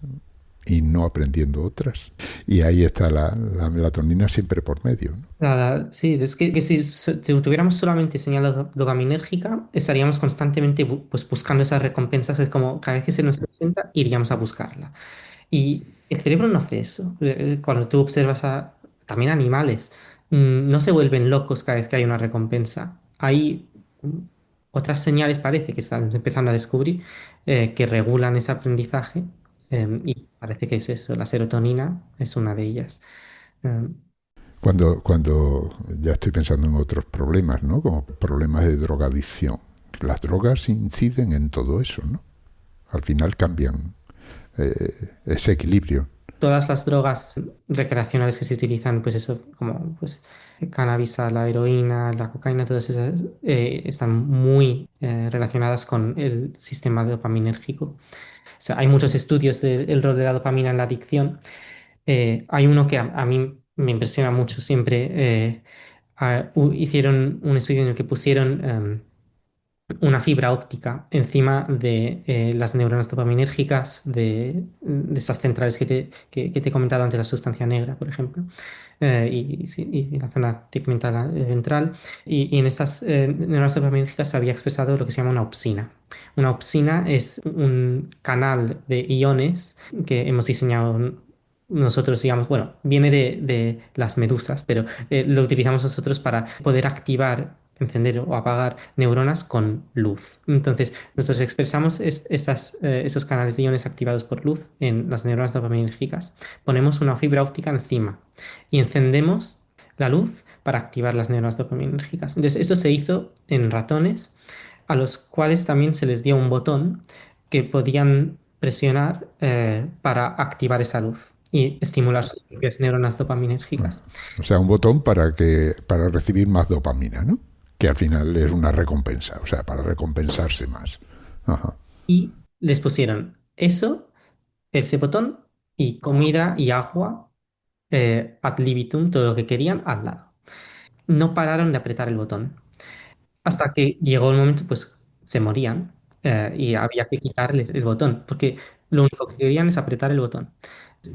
y no aprendiendo otras. Y ahí está la melatonina siempre por medio, ¿no? Sí, es que si tuviéramos solamente señal dopaminérgica, estaríamos constantemente pues, buscando esas recompensas. Es como cada vez que se nos presenta, iríamos a buscarla. Y el cerebro no hace eso. Cuando tú observas a también animales, no se vuelven locos cada vez que hay una recompensa. Hay otras señales, parece, que están empezando a descubrir que regulan ese aprendizaje. Y parece que es eso, la serotonina es una de ellas. Em, Cuando ya estoy pensando en otros problemas, ¿no? Como problemas de drogadicción. Las drogas inciden en todo eso, ¿no? Al final cambian ese equilibrio. Todas las drogas recreacionales que se utilizan, pues eso, como pues cannabis, la heroína, la cocaína, todas esas están muy relacionadas con el sistema dopaminérgico. O sea, hay muchos estudios del rol de la dopamina en la adicción. Hay uno que a mí me impresiona mucho siempre. Hicieron un estudio en el que pusieron una fibra óptica encima de las neuronas dopaminérgicas de estas centrales que te he comentado antes, la sustancia negra, por ejemplo, sí, y la zona tegmental ventral. Y en estas neuronas dopaminérgicas se había expresado lo que se llama una opsina. Una opsina es un canal de iones que hemos diseñado nosotros, digamos, bueno, viene de las medusas, pero lo utilizamos nosotros para poder activar, encender o apagar neuronas con luz. Entonces, nosotros expresamos estos canales de iones activados por luz en las neuronas dopaminérgicas. Ponemos una fibra óptica encima y encendemos la luz para activar las neuronas dopaminérgicas. Entonces, eso se hizo en ratones a los cuales también se les dio un botón que podían presionar para activar esa luz y estimular sus propias neuronas dopaminérgicas. O sea, un botón para recibir más dopamina, ¿no? Que al final es una recompensa, o sea, para recompensarse más. Ajá. Y les pusieron eso, ese botón y comida y agua ad libitum, todo lo que querían al lado. No pararon de apretar el botón hasta que llegó el momento, pues se morían y había que quitarles el botón porque lo único que querían es apretar el botón.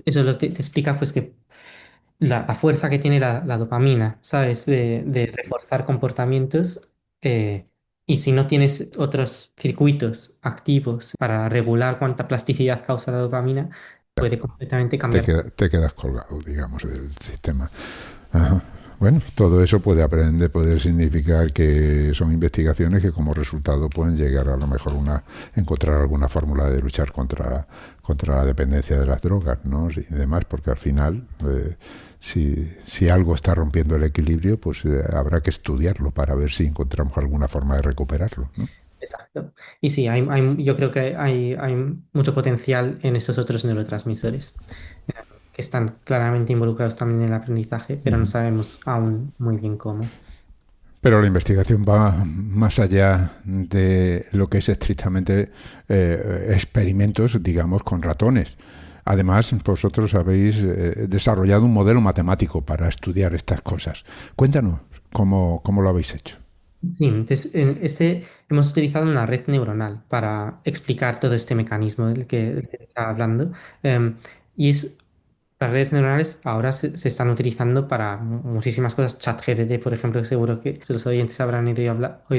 Eso lo que te explica pues que la fuerza que tiene la dopamina, ¿sabes? De reforzar comportamientos. Y si no tienes otros circuitos activos para regular cuánta plasticidad causa la dopamina, puede completamente cambiar. Te quedas colgado, digamos, del sistema. Ajá. Bueno, todo eso puede aprender, puede significar que son investigaciones que como resultado pueden llegar a lo mejor encontrar alguna fórmula de luchar contra la dependencia de las drogas, ¿no? Y demás, porque al final, si algo está rompiendo el equilibrio, pues habrá que estudiarlo para ver si encontramos alguna forma de recuperarlo, ¿no? Exacto. Y sí, yo creo que hay mucho potencial en esos otros neurotransmisores que están claramente involucrados también en el aprendizaje, pero no sabemos aún muy bien cómo. Pero la investigación va más allá de lo que es estrictamente experimentos, digamos, con ratones. Además, vosotros habéis desarrollado un modelo matemático para estudiar estas cosas. Cuéntanos cómo lo habéis hecho. Sí, entonces hemos utilizado una red neuronal para explicar todo este mecanismo del que estaba hablando. Em, y las redes neuronales ahora se están utilizando para muchísimas cosas. ChatGPT, por ejemplo, que seguro que los oyentes habrán oído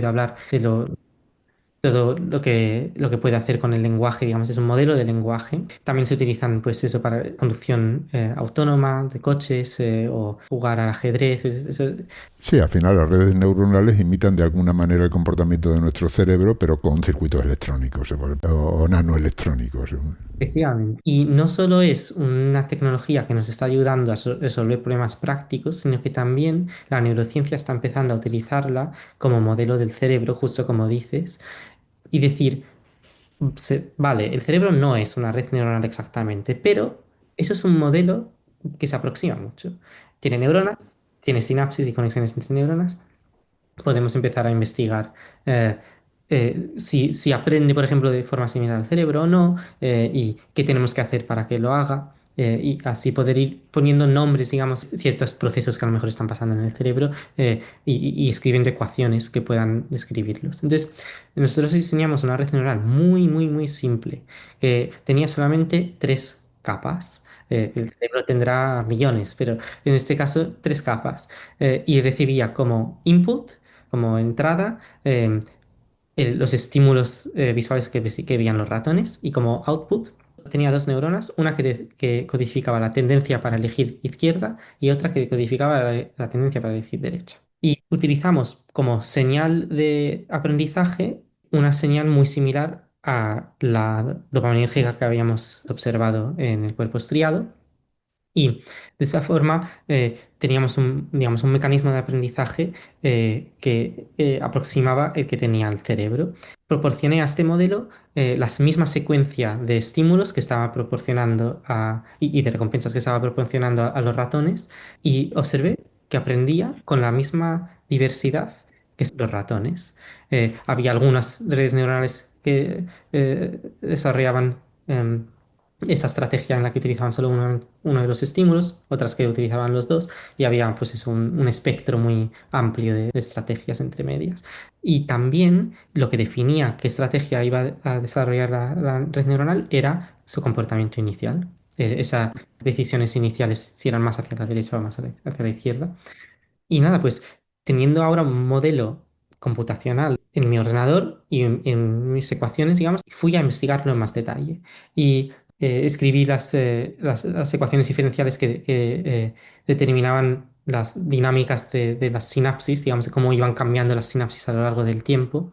hablar de todo lo que puede hacer con el lenguaje, digamos, es un modelo de lenguaje. También se utilizan, pues eso, para conducción autónoma de coches o jugar al ajedrez. Sí, al final las redes neuronales imitan de alguna manera el comportamiento de nuestro cerebro, pero con circuitos electrónicos o nanoelectrónicos. Efectivamente. Y no solo es una tecnología que nos está ayudando a resolver problemas prácticos, sino que también la neurociencia está empezando a utilizarla como modelo del cerebro, justo como dices, y decir, vale, el cerebro no es una red neuronal exactamente, pero eso es un modelo que se aproxima mucho. Tiene neuronas, tiene sinapsis y conexiones entre neuronas. Podemos empezar a investigar si aprende, por ejemplo, de forma similar al cerebro o no, y qué tenemos que hacer para que lo haga. Y así poder ir poniendo nombres, digamos, ciertos procesos que a lo mejor están pasando en el cerebro y escribiendo ecuaciones que puedan describirlos. Entonces, nosotros diseñamos una red neuronal muy simple, que tenía solamente tres capas. El cerebro tendrá millones, pero en este caso tres capas. Y recibía como input, como entrada, los estímulos visuales que veían los ratones y como output tenía dos neuronas, una que codificaba la tendencia para elegir izquierda y otra que codificaba la tendencia para elegir derecha. Y utilizamos como señal de aprendizaje una señal muy similar a la dopaminérgica que habíamos observado en el cuerpo estriado y de esa forma teníamos digamos, un mecanismo de aprendizaje que aproximaba el que tenía el cerebro. Proporcioné a este modelo la misma secuencia de estímulos que estaba proporcionando y de recompensas que estaba proporcionando a los ratones y observé que aprendía con la misma diversidad que los ratones. Había algunas redes neuronales que desarrollaban esa estrategia en la que utilizaban solo uno de los estímulos, otras que utilizaban los dos, y había pues eso, un espectro muy amplio de estrategias entre medias. Y también lo que definía qué estrategia iba a desarrollar la red neuronal era su comportamiento inicial. Esas decisiones iniciales, si eran más hacia la derecha o más hacia la izquierda. Y nada, pues teniendo ahora un modelo computacional en mi ordenador y en mis ecuaciones, digamos, fui a investigarlo en más detalle. Y escribí las ecuaciones diferenciales que determinaban las dinámicas de las sinapsis, digamos, de cómo iban cambiando las sinapsis a lo largo del tiempo.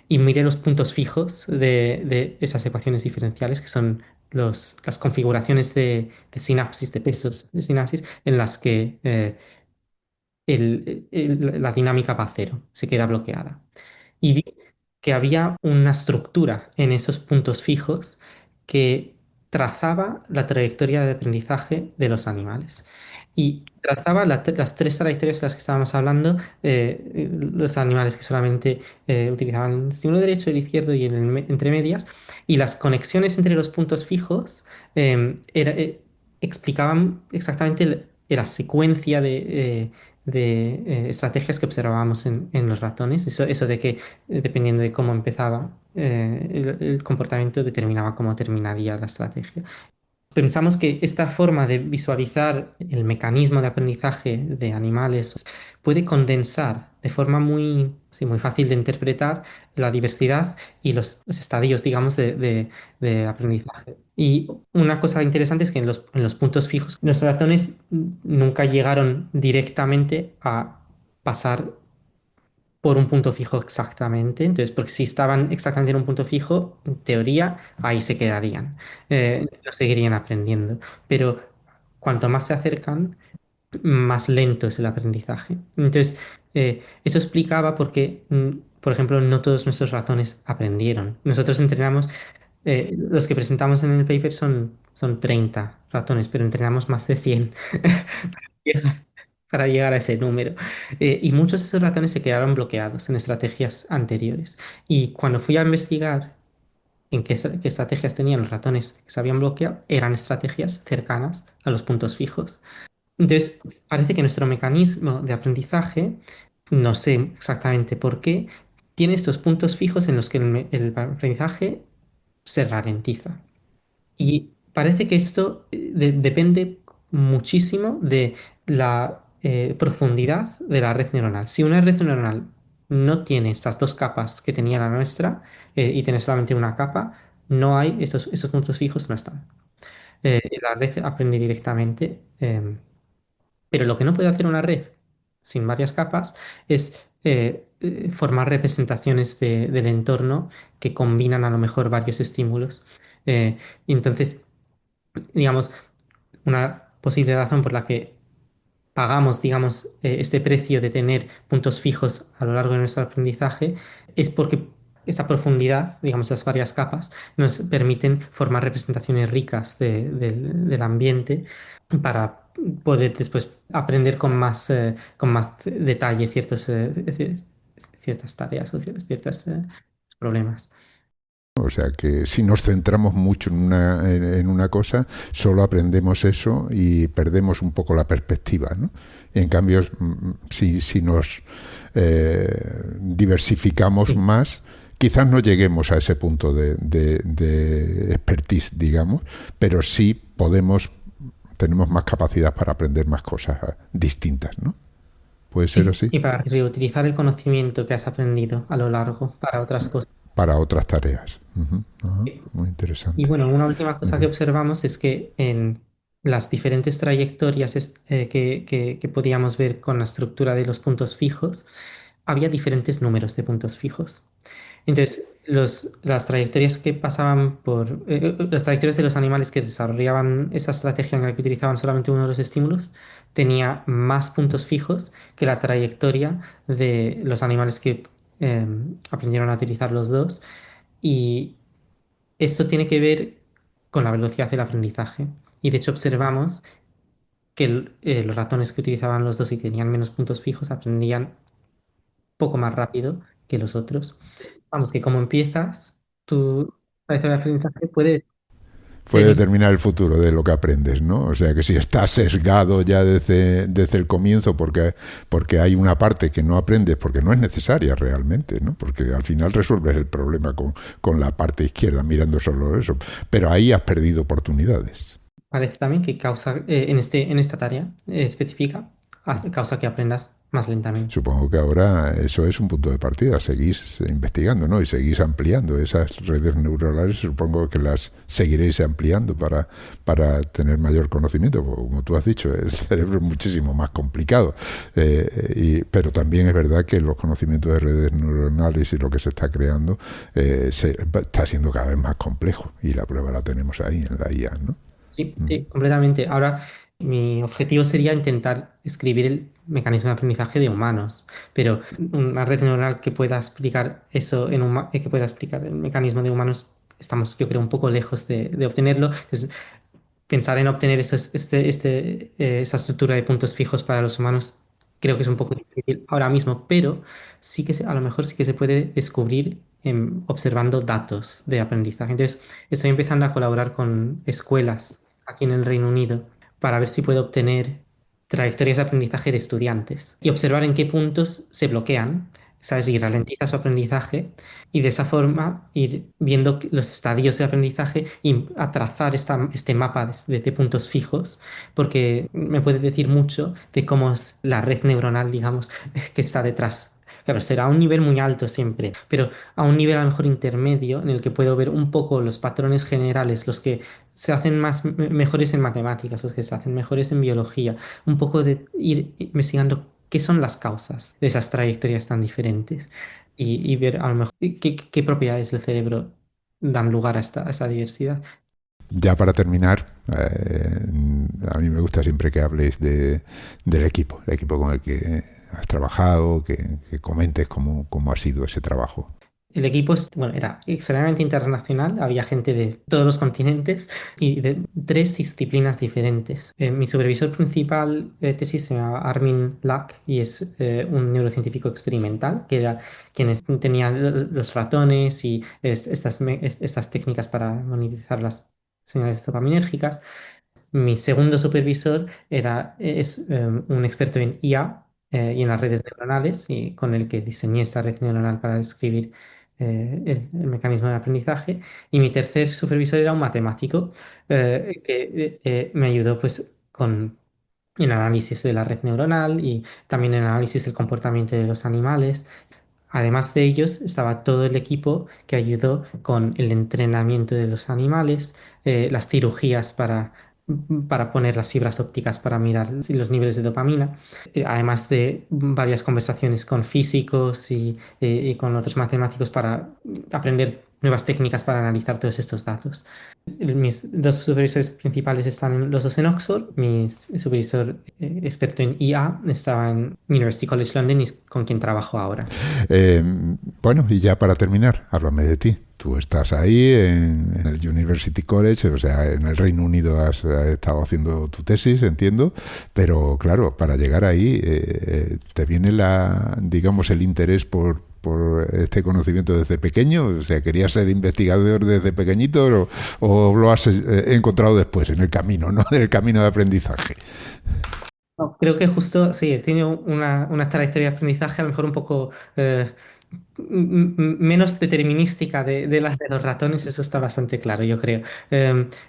Y miré los puntos fijos de esas ecuaciones diferenciales, que son las configuraciones de sinapsis, de pesos de sinapsis, en las que la dinámica va a cero, se queda bloqueada. Y vi que había una estructura en esos puntos fijos que trazaba la trayectoria de aprendizaje de los animales. Y trazaba las tres trayectorias de las que estábamos hablando, los animales que solamente utilizaban el estímulo derecho, el izquierdo y entre medias, y las conexiones entre los puntos fijos explicaban exactamente la secuencia de estrategias que observábamos en los ratones. Eso de que dependiendo de cómo empezaba el comportamiento determinaba cómo terminaría la estrategia. pensamos que esta forma de visualizar el mecanismo de aprendizaje de animales puede condensar de forma muy, sí, muy fácil de interpretar la diversidad y los estadios, digamos, de aprendizaje. Y una cosa interesante es que en los puntos fijos, los ratones nunca llegaron directamente a pasar por un punto fijo exactamente. Entonces, porque si estaban exactamente en un punto fijo, en teoría, ahí se quedarían. Lo seguirían aprendiendo. Pero cuanto más se acercan, más lento es el aprendizaje. Entonces, eso explicaba por qué, por ejemplo, no todos nuestros ratones aprendieron. Nosotros entrenamos, los que presentamos en el paper son 30 ratones, pero entrenamos más de 100 para llegar a ese número. Y muchos de esos ratones se quedaron bloqueados en estrategias anteriores. Y cuando fui a investigar en qué estrategias tenían los ratones que se habían bloqueado, eran estrategias cercanas a los puntos fijos. Entonces, parece que nuestro mecanismo de aprendizaje, no sé exactamente por qué, tiene estos puntos fijos en los que el aprendizaje se ralentiza. Y parece que esto depende muchísimo de la profundidad de la red neuronal. Si una red neuronal no tiene estas dos capas que tenía la nuestra y tiene solamente una capa, no hay, estos puntos fijos no están. La red aprende directamente. Pero lo que no puede hacer una red sin varias capas es formar representaciones del entorno que combinan a lo mejor varios estímulos. Y entonces, digamos, una posible razón por la que pagamos, digamos, este precio de tener puntos fijos a lo largo de nuestro aprendizaje es porque esta profundidad, digamos, las varias capas, nos permiten formar representaciones ricas del ambiente para poder después aprender con más detalle ciertas tareas o ciertos problemas. O sea que si nos centramos mucho en una cosa, solo aprendemos eso y perdemos un poco la perspectiva, ¿no? Y en cambio, si nos diversificamos Sí, más, quizás no lleguemos a ese punto de expertise, digamos, pero sí tenemos más capacidad para aprender más cosas distintas, ¿no? ¿Puede ser sí, así? y para reutilizar el conocimiento que has aprendido a lo largo para otras cosas. Para otras tareas. Ujú, ajá, muy Y interesante. bueno, una última Muy cosa que bien. observamos es que en las diferentes trayectorias que podíamos ver con la estructura de los puntos fijos, había diferentes números de puntos fijos. Entonces, las trayectorias que pasaban las trayectorias de los animales que desarrollaban esa estrategia en la que utilizaban solamente uno de los estímulos, tenía más puntos fijos que la trayectoria de los animales que aprendieron a utilizar los dos. Y esto tiene que ver con la velocidad del aprendizaje. Y de hecho observamos que los ratones que utilizaban los dos y tenían menos puntos fijos aprendían poco más rápido que los otros. Vamos, que como empiezas, tu trayectoria de aprendizaje puede Puede ser... determinar el futuro de lo que aprendes, ¿no? O sea que si estás sesgado ya desde el comienzo porque hay una parte que no aprendes porque no es necesaria realmente, ¿no? Porque al final resuelves el problema con la parte izquierda mirando solo eso. Pero ahí has perdido oportunidades. Parece también que causa, en esta tarea específica, causa que aprendas más lentamente. Supongo que ahora eso es un punto de partida, seguís investigando, ¿no? Y seguís ampliando esas redes neuronales, supongo que las seguiréis ampliando para tener mayor conocimiento, porque como tú has dicho, el cerebro es muchísimo más complicado, pero también es verdad que los conocimientos de redes neuronales y lo que se está creando está siendo cada vez más complejo, y la prueba la tenemos ahí en la IA, ¿no? Sí, sí, completamente. Ahora, mi objetivo sería intentar escribir el mecanismo de aprendizaje de humanos, pero una red neuronal que pueda explicar eso que pueda explicar el mecanismo de humanos, estamos, yo creo, un poco lejos de obtenerlo. Entonces, pensar en obtener esa estructura de puntos fijos para los humanos creo que es un poco difícil ahora mismo, pero sí que a lo mejor sí que se puede descubrir observando datos de aprendizaje. Entonces, estoy empezando a colaborar con escuelas aquí en el Reino Unido para ver si puedo obtener trayectorias de aprendizaje de estudiantes y observar en qué puntos se bloquean ¿sabes? Y ralentiza su aprendizaje y de esa forma ir viendo los estadios de aprendizaje y a trazar este mapa de puntos fijos, porque me puede decir mucho de cómo es la red neuronal, digamos, que está detrás. Claro, será a un nivel muy alto siempre, pero a un nivel a lo mejor intermedio en el que puedo ver un poco los patrones generales, los que se hacen mejores en matemáticas, los que se hacen mejores en biología, un poco de ir investigando qué son las causas de esas trayectorias tan diferentes y ver a lo mejor qué propiedades del cerebro dan lugar a esta diversidad. Ya para terminar, a mí me gusta siempre que habléis del equipo, el equipo con el que has trabajado, que comentes cómo ha sido ese trabajo. El equipo era extremadamente internacional, había gente de todos los continentes y de 3 disciplinas diferentes. Mi supervisor principal de tesis se llama Armin Lack y es un neurocientífico experimental, que era quien tenía los ratones y estas técnicas para monitorizar las señales dopaminérgicas. Mi segundo supervisor es un experto en IA y en las redes neuronales, y con el que diseñé esta red neuronal para describir el mecanismo de aprendizaje. Y mi tercer supervisor era un matemático que me ayudó pues con el análisis de la red neuronal y también el análisis del comportamiento de los animales. Además de ellos, estaba todo el equipo que ayudó con el entrenamiento de los animales, las cirugías para poner las fibras ópticas para mirar los niveles de dopamina, además de varias conversaciones con físicos y con otros matemáticos para aprender nuevas técnicas para analizar todos estos datos. Mis dos supervisores principales están los dos en Oxford. Mi supervisor experto en IA estaba en University College London y es con quien trabajo ahora. Bueno, y ya para terminar, háblame de ti. Tú estás ahí en el University College, o sea, en el Reino Unido has estado haciendo tu tesis, entiendo, pero claro, para llegar ahí te viene digamos, el interés por este conocimiento desde pequeño, o sea, ¿querías ser investigador desde pequeñito o lo has encontrado después en el camino, ¿no? En el camino de aprendizaje? No, creo que justo, sí, he tenido una trayectoria de aprendizaje a lo mejor un poco menos determinística de las de los ratones, eso está bastante claro, yo creo.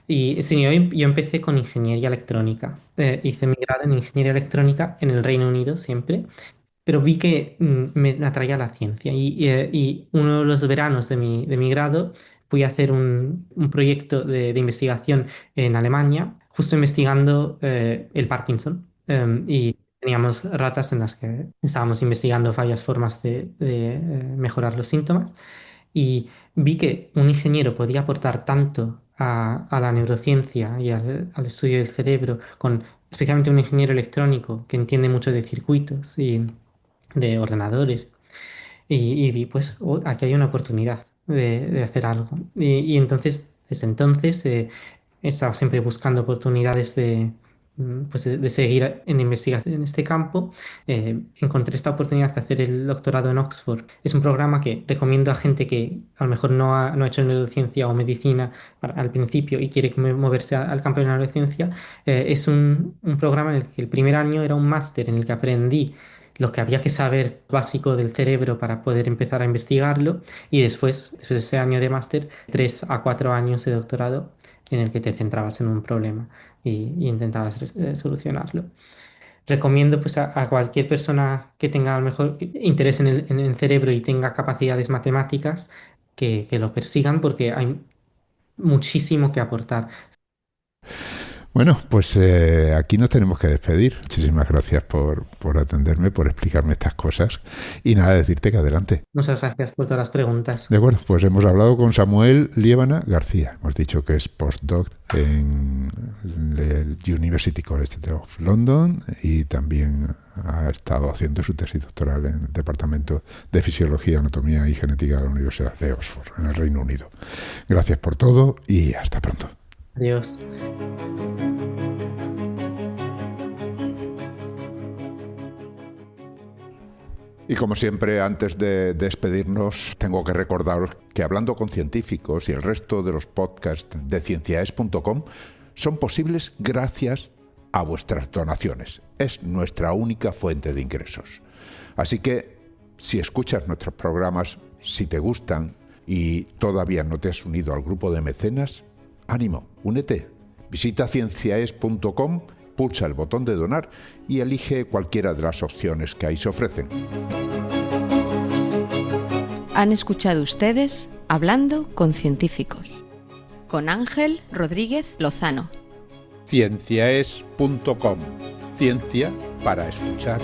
Y sí, yo empecé con ingeniería electrónica. Hice mi grado en ingeniería electrónica en el Reino Unido siempre, pero vi que me atraía la ciencia y uno de los veranos de mi grado fui a hacer un proyecto de investigación en Alemania, justo investigando el Parkinson. Y teníamos ratas en las que estábamos investigando varias formas de mejorar los síntomas y vi que un ingeniero podía aportar tanto a la neurociencia y al estudio del cerebro, especialmente un ingeniero electrónico que entiende mucho de circuitos y de ordenadores. Y vi, pues, oh, aquí hay una oportunidad de hacer algo. Y entonces, desde entonces, he estado siempre buscando oportunidades pues de seguir en investigación en este campo. Encontré esta oportunidad de hacer el doctorado en Oxford. Es un programa que recomiendo a gente que a lo mejor no ha hecho neurociencia o medicina al principio y quiere moverse al campo de la neurociencia. Es un programa en el que el primer año era un máster en el que aprendí lo que había que saber básico del cerebro para poder empezar a investigarlo, y después de ese año de máster, 3 a 4 años de doctorado en el que te centrabas en un problema y intentabas solucionarlo. Recomiendo pues a cualquier persona que tenga a lo mejor interés en el cerebro y tenga capacidades matemáticas que lo persigan, porque hay muchísimo que aportar. Bueno, pues aquí nos tenemos que despedir. Muchísimas gracias por atenderme, por explicarme estas cosas. Y nada, decirte que adelante. Muchas gracias por todas las preguntas. De acuerdo, pues hemos hablado con Samuel Liébana García. Hemos dicho que es postdoc en el University College of London y también ha estado haciendo su tesis doctoral en el Departamento de Fisiología, Anatomía y Genética de la Universidad de Oxford, en el Reino Unido. Gracias por todo y hasta pronto. Adiós. Y como siempre, antes de despedirnos, tengo que recordaros que Hablando con Científicos y el resto de los podcasts de cienciaes.com son posibles gracias a vuestras donaciones. Es nuestra única fuente de ingresos. Así que Si escuchas nuestros programas, si te gustan y todavía no te has unido al grupo de mecenas, ánimo, únete. Visita cienciaes.com, pulsa el botón de donar y elige cualquiera de las opciones que ahí se ofrecen. Han escuchado ustedes Hablando con Científicos, con Ángel Rodríguez Lozano. Cienciaes.com, ciencia para escuchar.